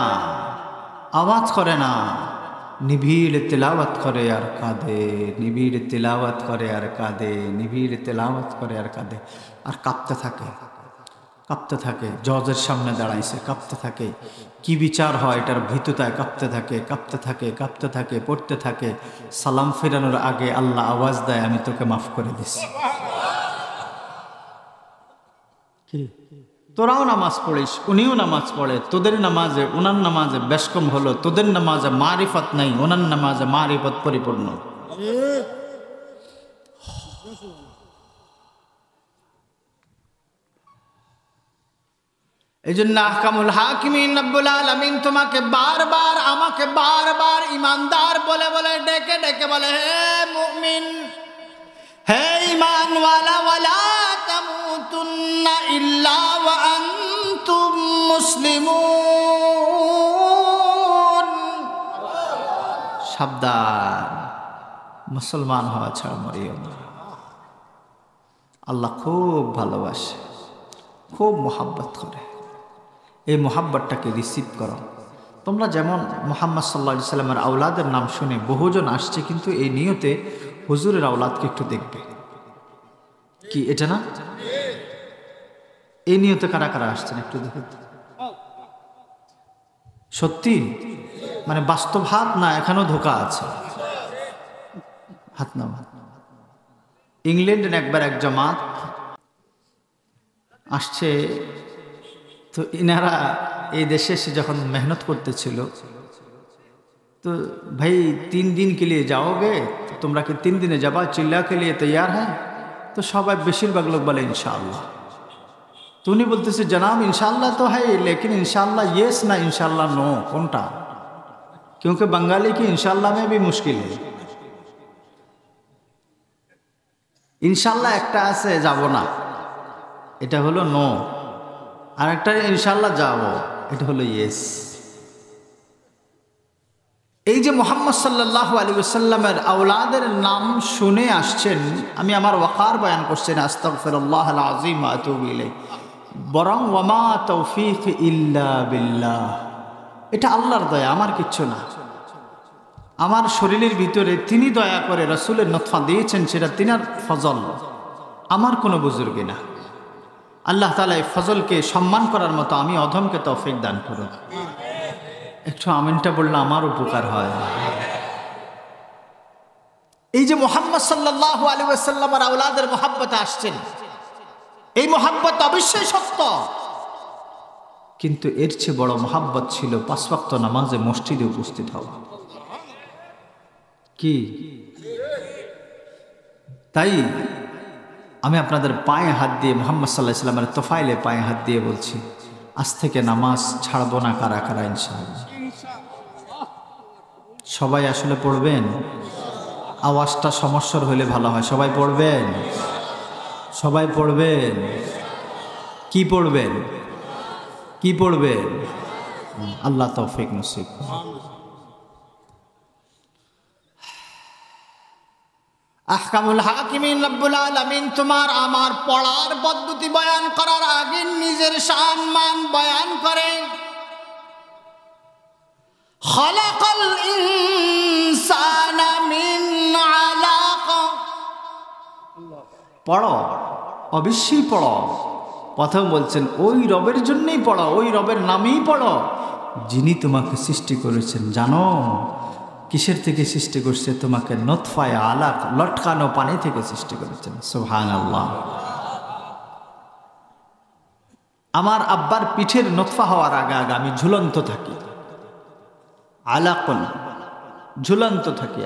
আওয়াজ করে না, নিবিড় তেলাওয়াত করে আর কাঁদে, নিবিড় তেলাওয়াত করে আর কাঁদে, নিবিড় তেলাওয়াত করে আর কাঁদে, আর কাঁপতে থাকে, কাঁপতে থাকে। জজের সামনে দাঁড়াইছে, কাঁপতে থাকে। কি বিচার হয় এটার ভীতুতায় কাঁপতে থাকে, কাঁপতে থাকে, কাঁপতে থাকে, পড়তে থাকে। সালাম ফেরানোর আগে আল্লাহ আওয়াজ দেয়, আমি তোকে মাফ করে দিছি। তোরাও নামাজ পড়িস, উনিও নামাজ পড়ে, তোদের নামাজে উনার নামাজে বেশ কম হলো, তোদের নামাজে মারিফত নাই, ওনার নামাজে মারিফত পরিপূর্ণ। এই জন্য আহকামুল হাকিমিন রব্বুল আলামিন তোমাকে বারবার, আমাকে বারবার ইমানদার বলে বলে ডেকে ডেকে বলে, হে মুমিন, হে ঈমানওয়ালা, ওয়ালা তামুতুন্না ইল্লা ওয়া আনতুম মুসলিমুন। সাবধান, মুসলমান হওয়া ছাড়া মরিও না। আল্লাহ খুব ভালোবাসে, খুব মোহাব্বত করে। এই মোহাব্বতটাকে রিসিভ করো। তোমরা যেমন মুহাম্মদ সাল্লাল্লাহু আলাইহি সাল্লামের আওলাদের নাম শুনে বহুজন আসছে, কিন্তু এই নিয়তে হুজুরের আওলাদকে একটু দেখবে। কি এটা না? এই নিয়তে কারা কারা আসছেন একটু দেখে। সত্যি মানে বাস্তব হাত না, এখানেও ধোকা আছে? হাত না। ইংল্যান্ডের একবার এক জামাত আসছে, তো ইনারা এই দেশে এসে যখন মেহনত করতেছিল, তো ভাই 3 दिन के लिए जाओगे, तो তোমরা কি 3 दिने যাবা, चिल्ला के लिए तैयार है? तो সবাই বেশিরভাগ লোক বলে इंशाअल्लाह। तो উনি বলতেছে जनाब इंशाअल्लाह तो है, लेकिन इंशाअल्लाह येस ना इंशाअल्लाह नो কোনটা? क्योंकि बंगाली की इंशाअल्लाह में भी मुश्किल है। इंशाअल्लाह একটা আছে যাব না, এটা হলো নো, আর একটা ইনশাআল্লাহ যাব, এটা হলো ইয়েস। এই যে মুহাম্মদ সাল্লাল্লাহু আলাইহি ওয়াসাল্লামের আওলাদের নাম শুনে আসছেন, আমি আমার ওয়াকার বয়ান করছি না, আস্তাগফিরুল্লাহল আযীম ওয়া আতুবু ইলাইহি, বরং ওয়ামা তৌফিক ইল্লা বিল্লাহ। এটা আল্লাহর দয়া, আমার কিচ্ছু না। আমার শরীরের ভিতরে তিনি দয়া করে রাসূলের নতফা দিয়েছেন, সেটা তিনার ফজল, আমার কোনো বুজুর্গি না। আল্লাহ তাআলা এই ফজলকে সম্মান করার মতো আমি অধমকে তৌফিক দান করুন। একটু আমিনটা বললে আমার উপকার হয়। এই যে মুহাম্মদ সাল্লাল্লাহু আলাইহি ওয়াসাল্লামের আওলাদের মুহাব্বতে আসছেন, এই মুহাব্বত অবশ্যই সত্য, কিন্তু এর চেয়ে বড় মুহাব্বত ছিল 5 ওয়াক্ত নামাজে মসজিদে উপস্থিত হওয়া। কি তাই আমি আপনাদের পায়ে হাত দিয়ে মুহাম্মদ সাল্লাল্লাহু আলাইহি ওয়াসাল্লামের তোফাইলে পায়ে হাত দিয়ে বলছি, আজ থেকে নামাজ ছাড়বো না। কারা কারা ইনশাআল্লাহ? সবাই আসলে পড়বেন? আওয়াজটা সমস্যার হলে ভালো হয়। সবাই পড়বেন? সবাই পড়বেন? কি পড়বেন? কি পড়বেন? আল্লাহ তৌফিক নসিব। আহকামুল হাকিমিন রব্বুল আলামিন তোমার আমার পড়ার পদ্ধতি বয়ান করার আগে নিজের শান মান বয়ান করে। খালাকাল ইনসানা মিন আলাকা। পড়ো, অবশ্যই পড়ো। প্রথম বলছেন ওই রবের জন্যই পড়ো, ওই রবের নামেই পড়ো যিনি তোমাকে সৃষ্টি করেছেন। জানো কিসের থেকে সৃষ্টি করছে? তোমাকে নতফায়ে আলাক, লটকানো পানি থেকে সৃষ্টি করেছেন। সুবহানাল্লাহ। আমার আব্বার পিঠের নতফা হওয়ার আগে আগে আমি ঝুলন্ত থাকি, আলাকুন, ঝুলন্ত থাকি।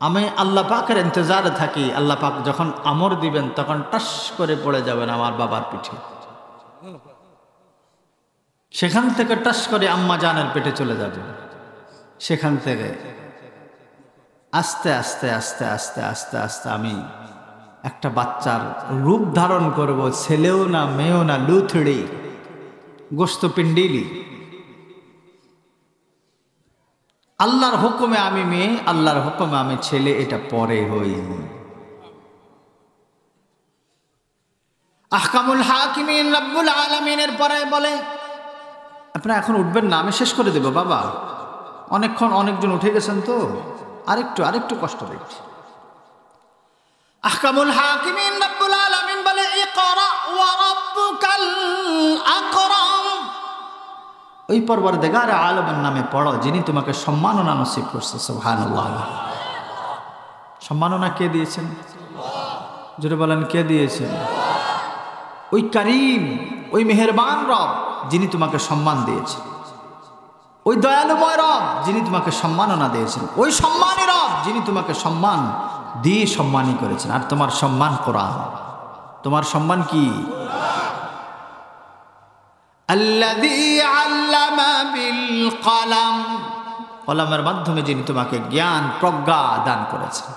আমি আল্লাহ পাকের ইন্তজারে থাকি। আল্লাহ পাক যখন আমর দিবেন তখন টাস করে পড়ে যাবেন আমার বাবার পিঠে, সেখান থেকে টাস করে আম্মা জানের পেটে চলে যাবে। সেখান থেকে আস্তে আস্তে আস্তে আস্তে আস্তে আস্তে আমি একটা বাচ্চার রূপ ধারণ করব। ছেলেও না, মেয়েও না, লুথড়ি, গোস্ত পিন্ডিলি। আল্লাহর হুকুমে আমি মেয়ে, আল্লাহর হুকুমে আমি ছেলে, এটা পরে হই। আহকামুল হাকিমিন রব্বুল আলামিনের পরে বলে আপনারা এখন উঠবেন না, আমি শেষ করে দেব বাবা, অনেকক্ষণ অনেকজন উঠে গেছেন তো, আরেকটু কষ্ট দিচ্ছি। আহকামুল হাকিমিন রব্বুল আলামিন বলে ইকরা ওয়া রাব্বুকাল আকরাম, ওই পরওয়ারদিগার আলমের নামে পড়ো যিনি তোমাকে সম্মাননা নসিব করছে। সুবহানাল্লাহ। সম্মাননা কে দিয়েছেন? জোরে বলেন, কে দিয়েছেন? ওই করিম, ওই মেহেরবান রব যিনি তোমাকে সম্মান দিয়েছেন, ওই দয়ালুময় রব যিনি তোমাকে সম্মাননা দিয়েছেন, ওই সম্মানী রব যিনি তোমাকে সম্মান দিয়ে সম্মানী করেছেন। আর তোমার সম্মান কোরআন। তোমার সম্মান কি? আল্লাযী আল্লামা বিল কলম, কলমের মাধ্যমে যিনি তোমাকে জ্ঞান প্রজ্ঞা দান করেছেন।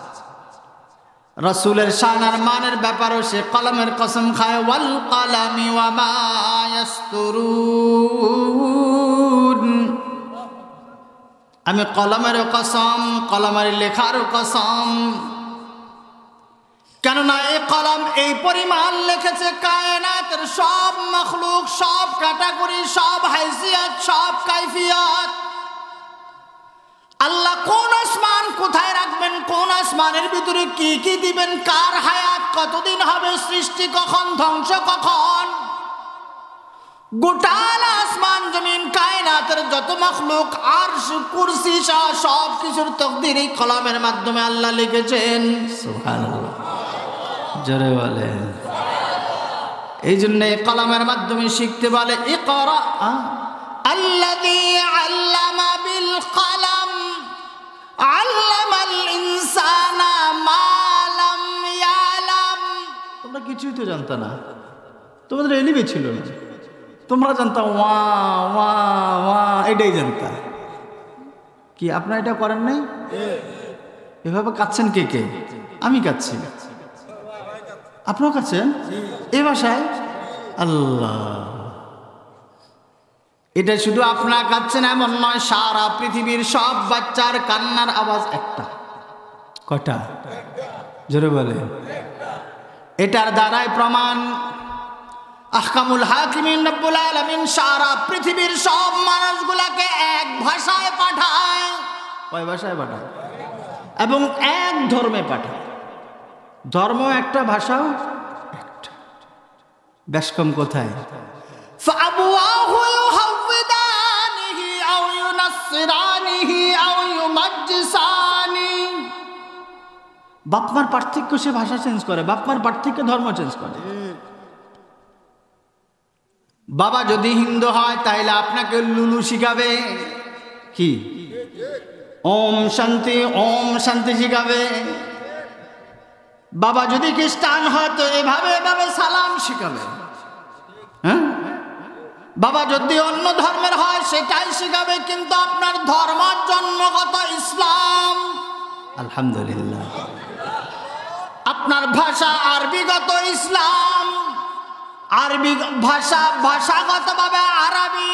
রাসূলের শান আর মানের ব্যাপারেও সে কলমের কসম খায়, ওয়াল কলামি ওয়া মা ইয়াসতুরুন, আমি কলমের কসম, কলমের লেখার কসম। কেননা এই কলম এই পরিমাণ লিখেছে কায়নাতের সব মখলুক, সব ক্যাটাগরি, সব হাইসিয়ত, সব কাইফিয়ত। আল্লাহ কোন আসমান কোথায় রাখবেন, কোন আসমানের ভিতরে কি কি দিবেন, কার হায়াত কতদিন হবে, সৃষ্টি কখন, ধ্বংস কখন, গোটা আসমান জমিন কায়নাতের যত মখলুক, আরশ কুরসি সহ সব কিছুর তাকদীর এই কলমের মাধ্যমে আল্লাহ লিখেছেন। সুবহানাল্লাহ, জোরে বলেন। এই জন্য কলমের মাধ্যমে শিখতে বলে ইকরা আল্লাযী আল্লামা বিল কলম আল্লামাল ইনসানা মা লাম ইয়ালাম। তোমরা কিছুই তো জানতা না, তোমাদের এলিমে ছিল না, তোমরা জানতা ওয়া ওয়া ওয়া, এটাই জানতা। কি আপনারা এটা করেন নাই? এভাবে কাচ্ছেন কে কে? আমি কাচ্ছি। আপনার কাছে এ ভাষায় আল্লাহ, এটা শুধু আপনার কাচ্ছেন এমন নয়, সারা পৃথিবীর সব বাচ্চার কান্নার আওয়াজ একটা। কয়টা? জোরে বলে। এটার দ্বারাই প্রমাণ আহকামুল হাকিমিন রব্বুল আলামিন সারা পৃথিবীর সব মানুষগুলাকে এক ভাষায় পাঠায়। কয় ভাষায় পাঠায়? এবং এক ধর্মে পাঠায়। ধর্ম একটা, ভাষাও একটা। বেশ কম কোথায়? فأبواه يهودانه أو ينصرانه أو يمجسانه। বাপমার পার্থক্য সে ভাষা চেঞ্জ করে, বাপমার পার্থক্য ধর্ম চেঞ্জ করে। বাবা যদি হিন্দু হয় তাহলে আপনাকে লুলু শিখাবে, কি ওম শান্তি শিখাবে। বাবা যদি খ্রিস্টান হয় তো এভাবে সালাম শিখাবে। হ্যাঁ, বাবা যদি অন্য ধর্মের হয় সেটাই শিখাবে, কিন্তু আপনার ধর্ম জন্মগত ইসলাম। আলহামদুলিল্লাহ। আপনার ভাষা আরবিগত ইসলাম, আরবি ভাষাগতভাবে আরবি।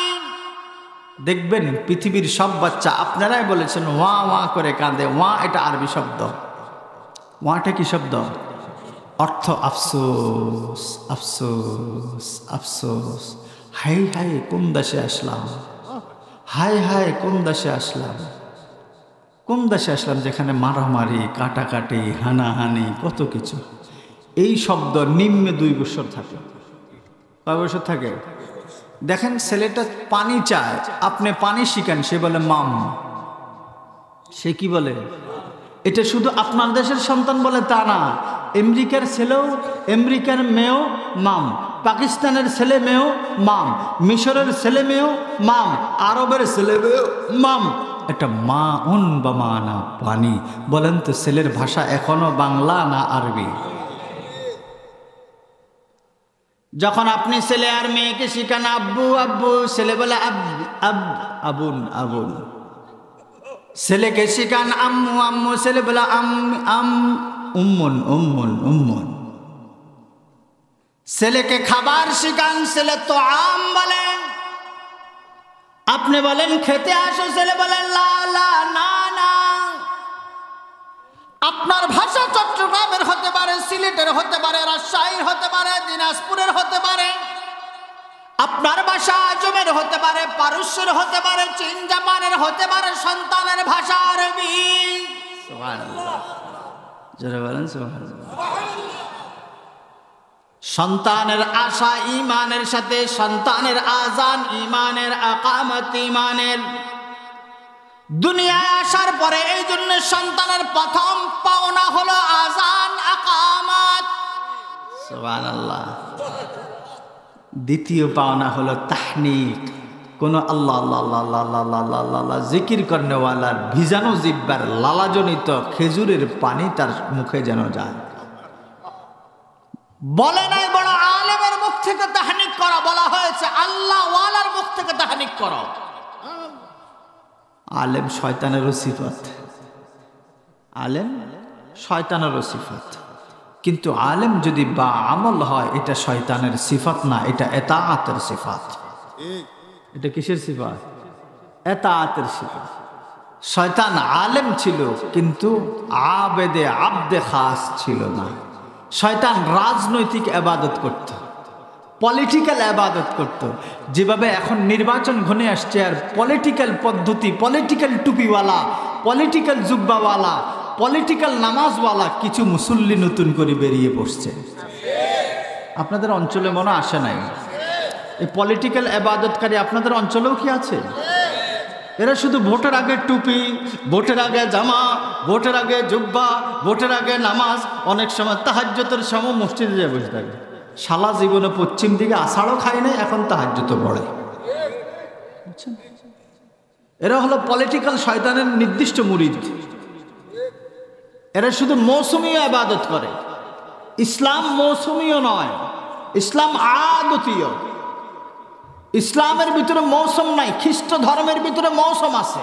দেখবেন পৃথিবীর সব বাচ্চা, আপনারাই বলেছেন ওয়া ওয়া করে কাঁদে। ওয়া এটা আরবি শব্দ। ওয়াটা কি শব্দ? অর্থ আফসোস, আফসোস, আফসোস। হাই হাই কোন দেশে আসলাম, হাই হাই কোন দেশে আসলাম, কোন দেশে আসলাম যেখানে মারামারি, কাটাকাটি, হানাহানি, কত কিছু। এই শব্দ নিম্নে 2 বছর থাকে। কয় বছর থাকে? দেখেন ছেলেটা পানি চায়, আপনি পানি শিখান, সে বলে মাম। সে কি বলে? এটা শুধু আপনার দেশের সন্তান বলে তা না, আমেরিকার ছেলেও, আমেরিকার মেয়েও মাম, পাকিস্তানের ছেলে মেয়েও মাম, মিশরের ছেলে মেয়েও মাম, আরবের ছেলে মেয়েও মাম। এটা মা উন বা মা না পানি। বলেন তো ছেলের ভাষা এখনো বাংলা না আরবি? যখন আপনি ছেলে আর মেয়েকে শিখান আব্বু আব্বু, ছেলে বলে আব আব আবুন আবুন। ছেলেকে শিখান আম্মু আম্মু, ছেলে বলে আম আম উম্মুন উম্মুন উম্মুন। ছেলেকে খাবার শিখান, ছেলে তো আম বলে। আপনি বলেন খেতে আসো, ছেলে বলে লা লা না না। আপনার ভাষা চট্টগ্রামের হতে পারে, সিলেটের হতে পারে, রাজশাহীর হতে পারে, দিনাজপুরের হতে পারে। আপনার ভাষা আজমের হতে পারে, পারস্যের হতে পারে, চীন জাপানের হতে পারে, সন্তানের ভাষা আরবি। সুবহানাল্লাহ, জোরে বলেন সুবহানাল্লাহ। সন্তানের আশা ঈমানের সাথে, সন্তানের আযান ঈমানের, আকামত ঈমানের। দুনিয়ায় আসার পরে এই জন্য সন্তানের প্রথম পাওনা হলো আযান, আকামত। সুবহানাল্লাহ। দ্বিতীয় পাওনা হলো তাহনিক, কোন আল্লাহ আল্লাহ আল্লাহ আল্লাহ আল্লাহ আল্লাহ আল্লাহ জিকির করনেওয়ালার ভিজানো জিব্বার লালাজনিত খেজুরের পানি তার মুখে যেন যায়। বলে নাই বড় আলেমের মুখ থেকে তাহনিক করা, বলা হয়েছে আল্লাহ ওয়ালার মুখ থেকে তাহনিক করো। আলেম শয়তানেরও সিফাত, আলেম শয়তানেরও সিফাত। কিন্তু আলেম যদি বা আমল হয়, এটা শয়তানের সিফাত না, এটা এতাআতের সিফাত। এটা কিসের সিফাত? এতাআতের সিফাত। শয়তান আলেম ছিল কিন্তু আবেদে আবদে খাস ছিল না। শয়তান রাজনৈতিক ইবাদত করত, পলিটিক্যাল ইবাদত করত। যেভাবে এখন নির্বাচন ঘনিয়ে আসছে আর পলিটিক্যাল পদ্ধতি, পলিটিক্যাল টুপিওয়ালা, পলিটিক্যাল জুব্বাওয়ালা, পলিটিক্যাল নামাজওয়ালা কিছু মুসল্লি নতুন করে বেরিয়ে পড়ছে। আপনাদের অঞ্চলে মনে আসে নাই? এই পলিটিক্যাল ইবাদতকারী আপনাদের অঞ্চলেও কি আছে? এরা শুধু ভোটের আগে টুপি, ভোটের আগে জামা, ভোটের আগে জুব্বা, ভোটের আগে নামাজ, অনেক সময় তাহাজ্জুদের সময় মসজিদে যায় বসে থাকে। শালা জীবনে পশ্চিম দিকে আষাঢ়ও খায় না, এখন তাহাজ্জুদ পড়ে। এরা হলো পলিটিক্যাল শয়তানের নির্দিষ্ট মুরিদ। এরা শুধু মৌসুমীয় ইবাদত করে। ইসলাম মৌসুমীয় নয়, ইসলাম আদতীয়। ইসলামের ভিতরে মৌসুম নাই। খ্রিস্ট ধর্মের ভিতরে মৌসুম আছে,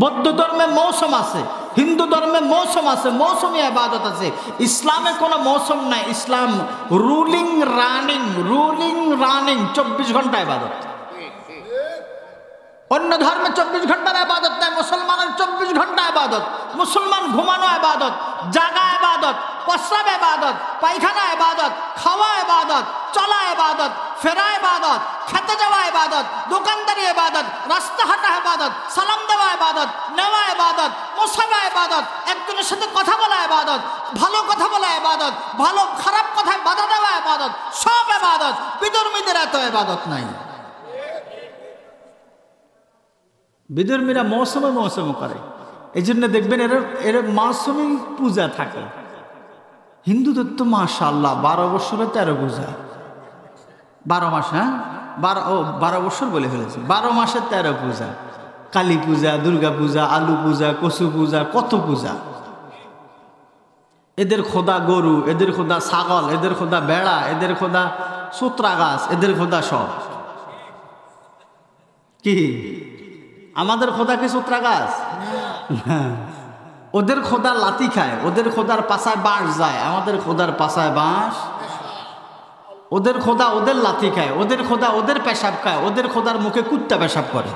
বৌদ্ধ ধর্মে মৌসুম আছে, হিন্দু ধর্মে মৌসুম আছে, মৌসুমী ইবাদত আছে। ইসলামে কোনো মৌসুম নাই। ইসলাম রুলিং রানিং, 24 ঘন্টা ইবাদত। অন্য ধর্মে 24 ঘন্টার ইবাদত নাই, মুসলমানের 24 ঘন্টা ইবাদত। মুসলমান ঘুমানো ইবাদত, জাগা ইবাদত, প্রস্রাব ইবাদত, পায়খানা ইবাদত, খাওয়া ইবাদত, চলা ইবাদত, ফেরা ইবাদত, খেতে যাওয়া ইবাদত, দোকানদারি ইবাদত, রাস্তা হাঁটা ইবাদত, সালাম দেওয়া ইবাদত, নেওয়া ইবাদত, মুসাফা ইবাদত, একজনের সাথে কথা বলা ইবাদত, ভালো কথা বলা ইবাদত, ভালো খারাপ কথায় বাধা দেওয়া ইবাদত, সব ইবাদত। বিধর্মীদের এত ইবাদত নাই। বিধর্মীরা মৌসুমে মৌসুমে করে। এই জন্য দেখবেন এরা মৌসুমী পূজা থাকে। হিন্দুদের তো মাশাআল্লাহ 12 বছরে 13 পূজা, 12 মাস, হ্যাঁ 12 বছর বলে ফেলেছে, 12 মাসে 13 পূজা। কালী পূজা, দুর্গা পূজা, আলু পূজা, কচু পূজা, কত পূজা। এদের খোদা গরু, এদের খোদা ছাগল, এদের খোদা বেড়া, এদের খোদা সুতরা গাছ, এদের খোদা সব কি? আমাদের খোদা কি সুতরা গাছ? ওদের খোদা লাথি খায়, ওদের খোদার পাছায় বাঁশ যায়, আমাদের খোদার পাছায় বাঁশ। ওদের খোদা ওদের লাথি খায়, ওদের খোদা ওদের পেশাব খায়, ওদের খোদার মুখে কুত্তা পেশাব করে।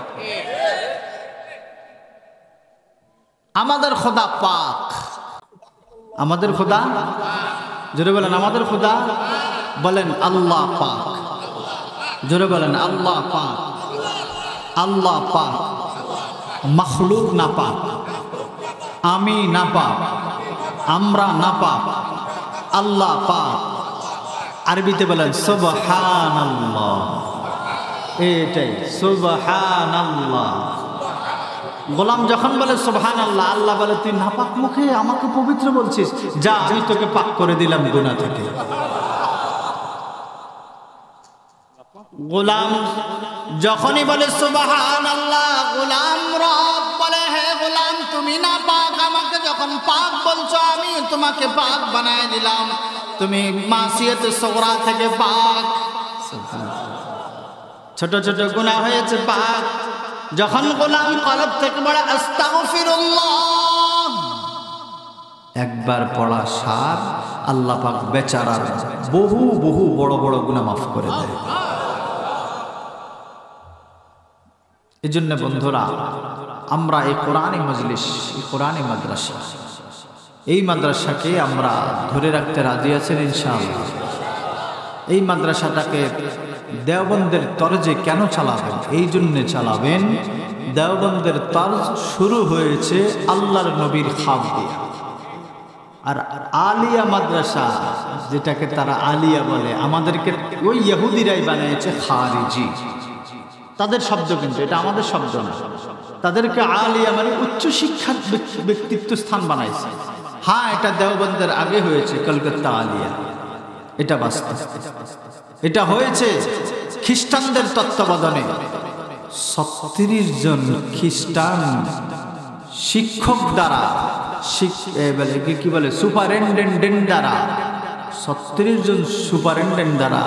আমাদের খোদা পাক। আমাদের খোদা, জোরে বলেন আমাদের খোদা, বলেন আল্লাহ পাক, জোরে বলেন আল্লাহ পাক। আল্লাহ পাক, মখলুক না পাক, আমি না পাক, আমরা না পাক, আল্লাহ পাক। আরবিতে বলেন সুবহানাল্লাহ। এটাই সুবহানাল্লাহ। গোলাম যখন বলে সুবহানাল্লাহ, আল্লাহ বলে তুই নাপাক মুখে আমাকে পবিত্র বলছিস, যা আমি তোকে পাক করে দিলাম গুনাহ থেকে। গোলাম যখনই বলে সুবহানাল্লাহ, গোলাম রব বলে হে গোলাম তুমি না পাক, আমাকে যখন পাক বলছো আমি তোমাকে পাক বানায় দিলাম, তুমি মাসিয়াত সগরা থেকে পাক, ছোট ছোট গুনাহ হয়েছে পাক। যখন গোলাম কলব থেকে বলে আস্তাগফিরুল্লাহ, একবার পড়া সার আল্লাহ পাক বেচারার বহু বহু বড় বড় গুনাহ মাফ করে দেয়। এজন্য বন্ধুরা, আমরা এই কোরআনী মজলিস, এই কোরআনী মাদ্রাসা, এই মাদ্রাসাকে আমরা ধরে রাখতে রাজি আছেন ইনশাআল্লাহ? এই মাদ্রাসাটাকে দেওবন্দের তরজে কেন চালাবেন? এই জন্যে চালাবেন, দেওবন্দের তরজ শুরু হয়েছে আল্লাহর নবীর খাব দিয়ে। আর আলিয়া মাদ্রাসা, যেটাকে তারা আলিয়া বলে, আমাদেরকে ওই ইহুদিরাই বানিয়েছে খারিজি। তাদের শব্দ, কিন্তু এটা আমাদের শব্দ না। তাদেরকে আলিয়া মানে উচ্চ শিক্ষার ব্যক্তিত্ব স্থান বানাইছে। হ্যাঁ, এটা দেওবন্দের আগে হয়েছে, কলকাতা আলিয়া, এটা বাস্তব। এটা হয়েছে খ্রিস্টানদের তত্ত্বাবধানে। ৩৬ জন খ্রিস্টান শিক্ষক দ্বারা, কি বলে, সুপারিনটেন্ডেন্ট দ্বারা, ৩৬ জন সুপারিনটেন্ডেন্ট দ্বারা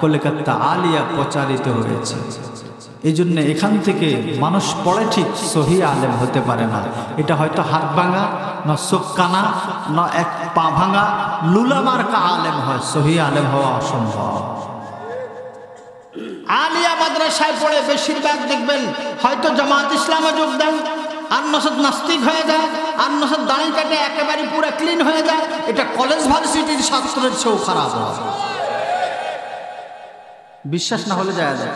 কলকাতা আলিয়া প্রচারিত হয়েছে। এই জন্য এখান থেকে মানুষ পড়ে ঠিক, সহি আলেম হতে পারে না। এটা হয়তো হাত ভাঙা, না চোখ কানা, না এক পা ভাঙা লুলামার্কা আলেম হয়, সহি আলেম হওয়া অসম্ভব। আলিয়া মাদ্রাসায় পড়ে বেশিরভাগ দেখবেন হয়তো জামাত ইসলামে যোগ দেন, আর নসদ নাস্তিক হয়ে যায়, আর নসদ দাঁড়ি কাটে একেবারে পুরো ক্লিন হয়ে যায়। এটা কলেজ ভার্সিটির ছাত্রের চেয়েও খারাপ হয়। বিশ্বাস না হলে যায় যায়।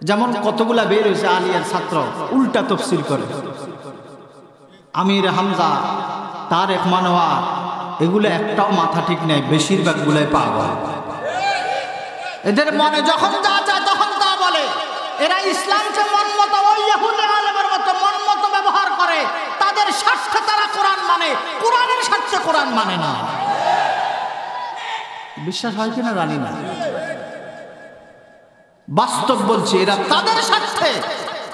যেমন কতগুলা বের হয়েছে আলিয়ার ছাত্র উল্টা তফসির করে, আমির হামজা, তারেক মানোয়ার, এগুলো একটাও মাথা ঠিক নেই, বেশিরভাগ গুলাই পাগল। এদের মনে যখন যা চায় তখন তা বলে। এরা ইসলামকে মন মতো, ওই ইহুদি আলেমের মতো মন মতো ব্যবহার করে। তাদের স্বার্থে তারা কোরআন মানে, কোরআনের স্বার্থে কোরআন মানে না। বিশ্বাস হয় কিনা জানি না, বাস্তব বলছি। এরা তাদের স্বার্থে,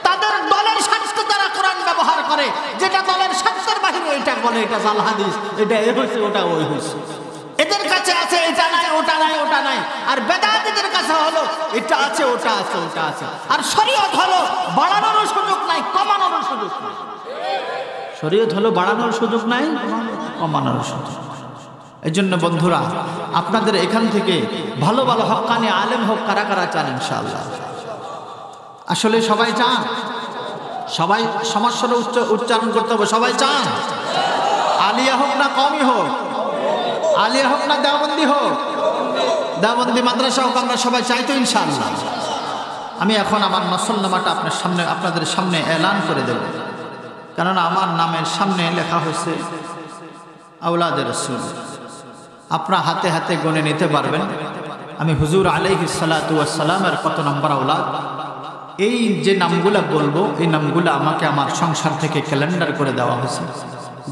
তাদের দলের স্বার্থে তারা কোরআন ব্যবহার করে। যেটা দলের স্বার্থের বাহিরে এটা বলে এটা জাল হাদিস, এটা এ হয়েছে, ওটা ওই হয়েছে। এদের কাছে আছে এটা নাই, ওটা নাই, ওটা নাই। আর বেদাতীদের কাছে হলো এটা আছে, ওটা আছে, ওটা আছে। আর শরীয়ত হলো বাড়ানোর সুযোগ নাই, কমানোর সুযোগ নাই। শরীয়ত হলো বাড়ানোর সুযোগ নাই, কমানোর সুযোগ। এই জন্য বন্ধুরা, আপনাদের এখান থেকে ভালো ভালো হক্কানি আলেম হোক, কারা কারা চান ইনশাআল্লাহ? আসলে সবাই চান? সবাই সমস্যার উচ্চারণ করতে হবে। সবাই চান? আলিয়া হোক না কমই হোক, আলিয়া হোক না দেওবন্দি হোক, দেওবন্দি মাদ্রাসা হোক, আমরা সবাই চাই তো ইনশাআল্লাহ। আমি এখন আমার নসলনামাটা আপনাদের সামনে এলান করে দেব, কেননা আমার নামের সামনে লেখা হয়েছে আওলাদে রাসূল। আপনারা হাতে হাতে গুনে নিতে পারবেন আমি হুজুর আলাইহিস সালাতু ওয়াস সালামের কত নম্বর আওলাদ। এই যে নামগুলা বলবো, এই নামগুলা আমাকে আমার সংসার থেকে ক্যালেন্ডার করে দেওয়া হয়েছে।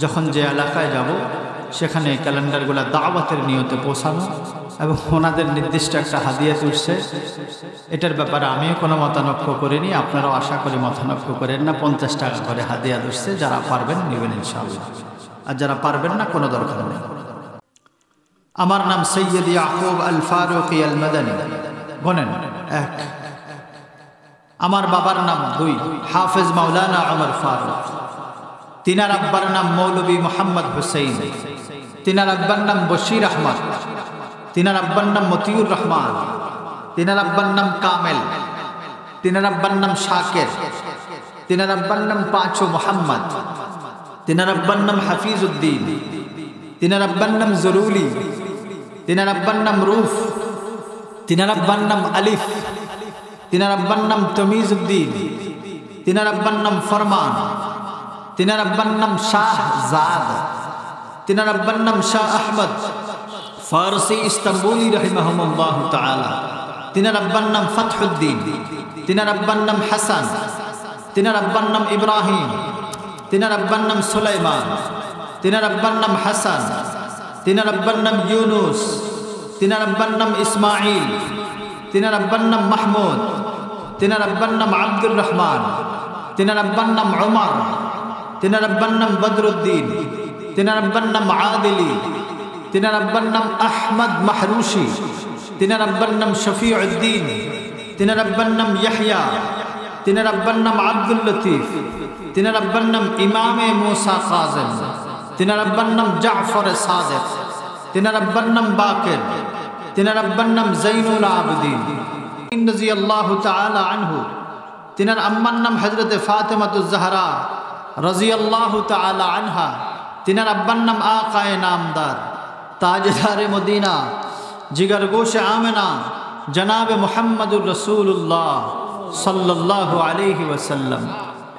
যখন যে এলাকায় যাব সেখানে ক্যালেন্ডারগুলা দাওয়াতের নিয়তে পৌঁছানো, এবং ওনাদের নির্দিষ্ট একটা হাদিয়া তুলছে। এটার ব্যাপারে আমিও কোনো মতানক্য করিনি, আপনারাও আশা করি মতানক্য করেন না। 50 টাকা করে হাদিয়া তুলছে, যারা পারবেন নেবেন ইনশাআল্লাহ, আর যারা পারবেন না কোনো দরকার নেই। আমার নাম সৈয়দ ইয়াকুব আল ফারুকি আল মাদানী। গনেন 1। আমার বাবার নাম 2, হাফেজ মাওলানা ওমর ফারুক। তিনার আব্বার নাম মৌলভী মোহাম্মদ হুসাইন। তিনার আব্বার নাম বশির আহমদ। তিনার আব্বার নাম মতিউর রহমান। তিনার আব্বার নাম কামেল। তিনার আব্বার নাম শাকের। তিনার আব্বার নাম পাঁচু মোহাম্মদ। তিনার আব্বার নাম হাফিজ উদ্দিন। তিনার আব্বার নাম জরুলি। তিনার আব্বার নাম রুফ। তিনার আব্বার নাম আলিফ। তিনার আব্বার নাম তমিজ উদ্দিন। তিনার আব্বার নাম ফরমান। তিনার আব্বার নাম শাহজাদ। তিনার আব্বার নাম শাহ আহমদ ফারসি ইস্তাম্বুলি রাহিমাহুল্লাহ তাআলা। তিনার আব্বার নাম ফতহুদ্দিন। তিনার আব্বার নাম হাসান। তিনার আব্বার নাম ইব্রাহিম। তিনার আব্বার নাম সুলাইমান। তিনার আব্বার নাম হাসান। তিনার আব্বার নাম ইউনুস। তিনার আব্বার নাম ইসমাইল। তিনার আব্বার নাম মাহমুদ। তিনার আব্বার নাম আব্দুর রহমান। তিনার আব্বার নাম ওমর। তিনার আব্বার নাম বদরুদ্দিন। তিনার আব্বার নাম আদিলি। তিনার আব্বার নাম আহমদ মাহরুশি। তিনার আব্বার নাম শফিউদ্দিন। তিনার আব্বার নাম ইয়াহইয়া। তিনার আব্বার নাম আব্দুল লতিফ। তিনার আব্বার নাম ইমামে মুসা কাযিম। তিনার আব্বার নাম জাফর সাদিক। তিনার আব্বার নাম বাকির। তিনার আব্বার নাম জৈনুল আবেদিন রাদিয়াল্লাহু তাআলা আনহু। তিনার আম্মার নাম হযরতে ফাতেমাতুজ জাহরা রাদিয়াল্লাহু তাআলা আনহা। তিনার আব্বার নাম আকায়ে নামদার তাজদারে মদিনা জিগার গোশে আমেনা জনাবে মুহাম্মদুর রাসূলুল্লাহ সাল্লাল্লাহু আলাইহি ওয়াসাল্লাম।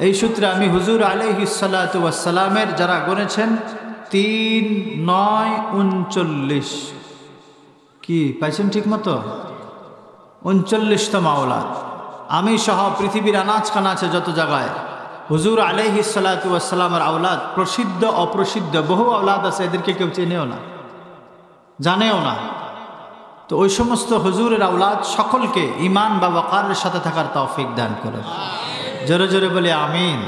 এই সূত্রে আমি হুজুর আলাইহিস সালাতু ওয়াস সালামের যারা গণেছেন 3, 9, 39 কি পাইছেন ঠিক মতো 39তম আওলাদ। আমি সহ পৃথিবীর আনাচ কানাচে যত জায়গায় হুজুর আলাইহিস সালাতু ওয়াস সালামের আওলাদ প্রসিদ্ধ অপ্রসিদ্ধ বহু আওলাদ আছে, এদেরকে কেউ চেনেও না জানেও না। তো ওই সমস্ত হুজুরের আওলাদ সকলকে ঈমান বা ওয়াকারের সাথে থাকার তৌফিক দান করেন। জোরে জোরে বলে আমিন।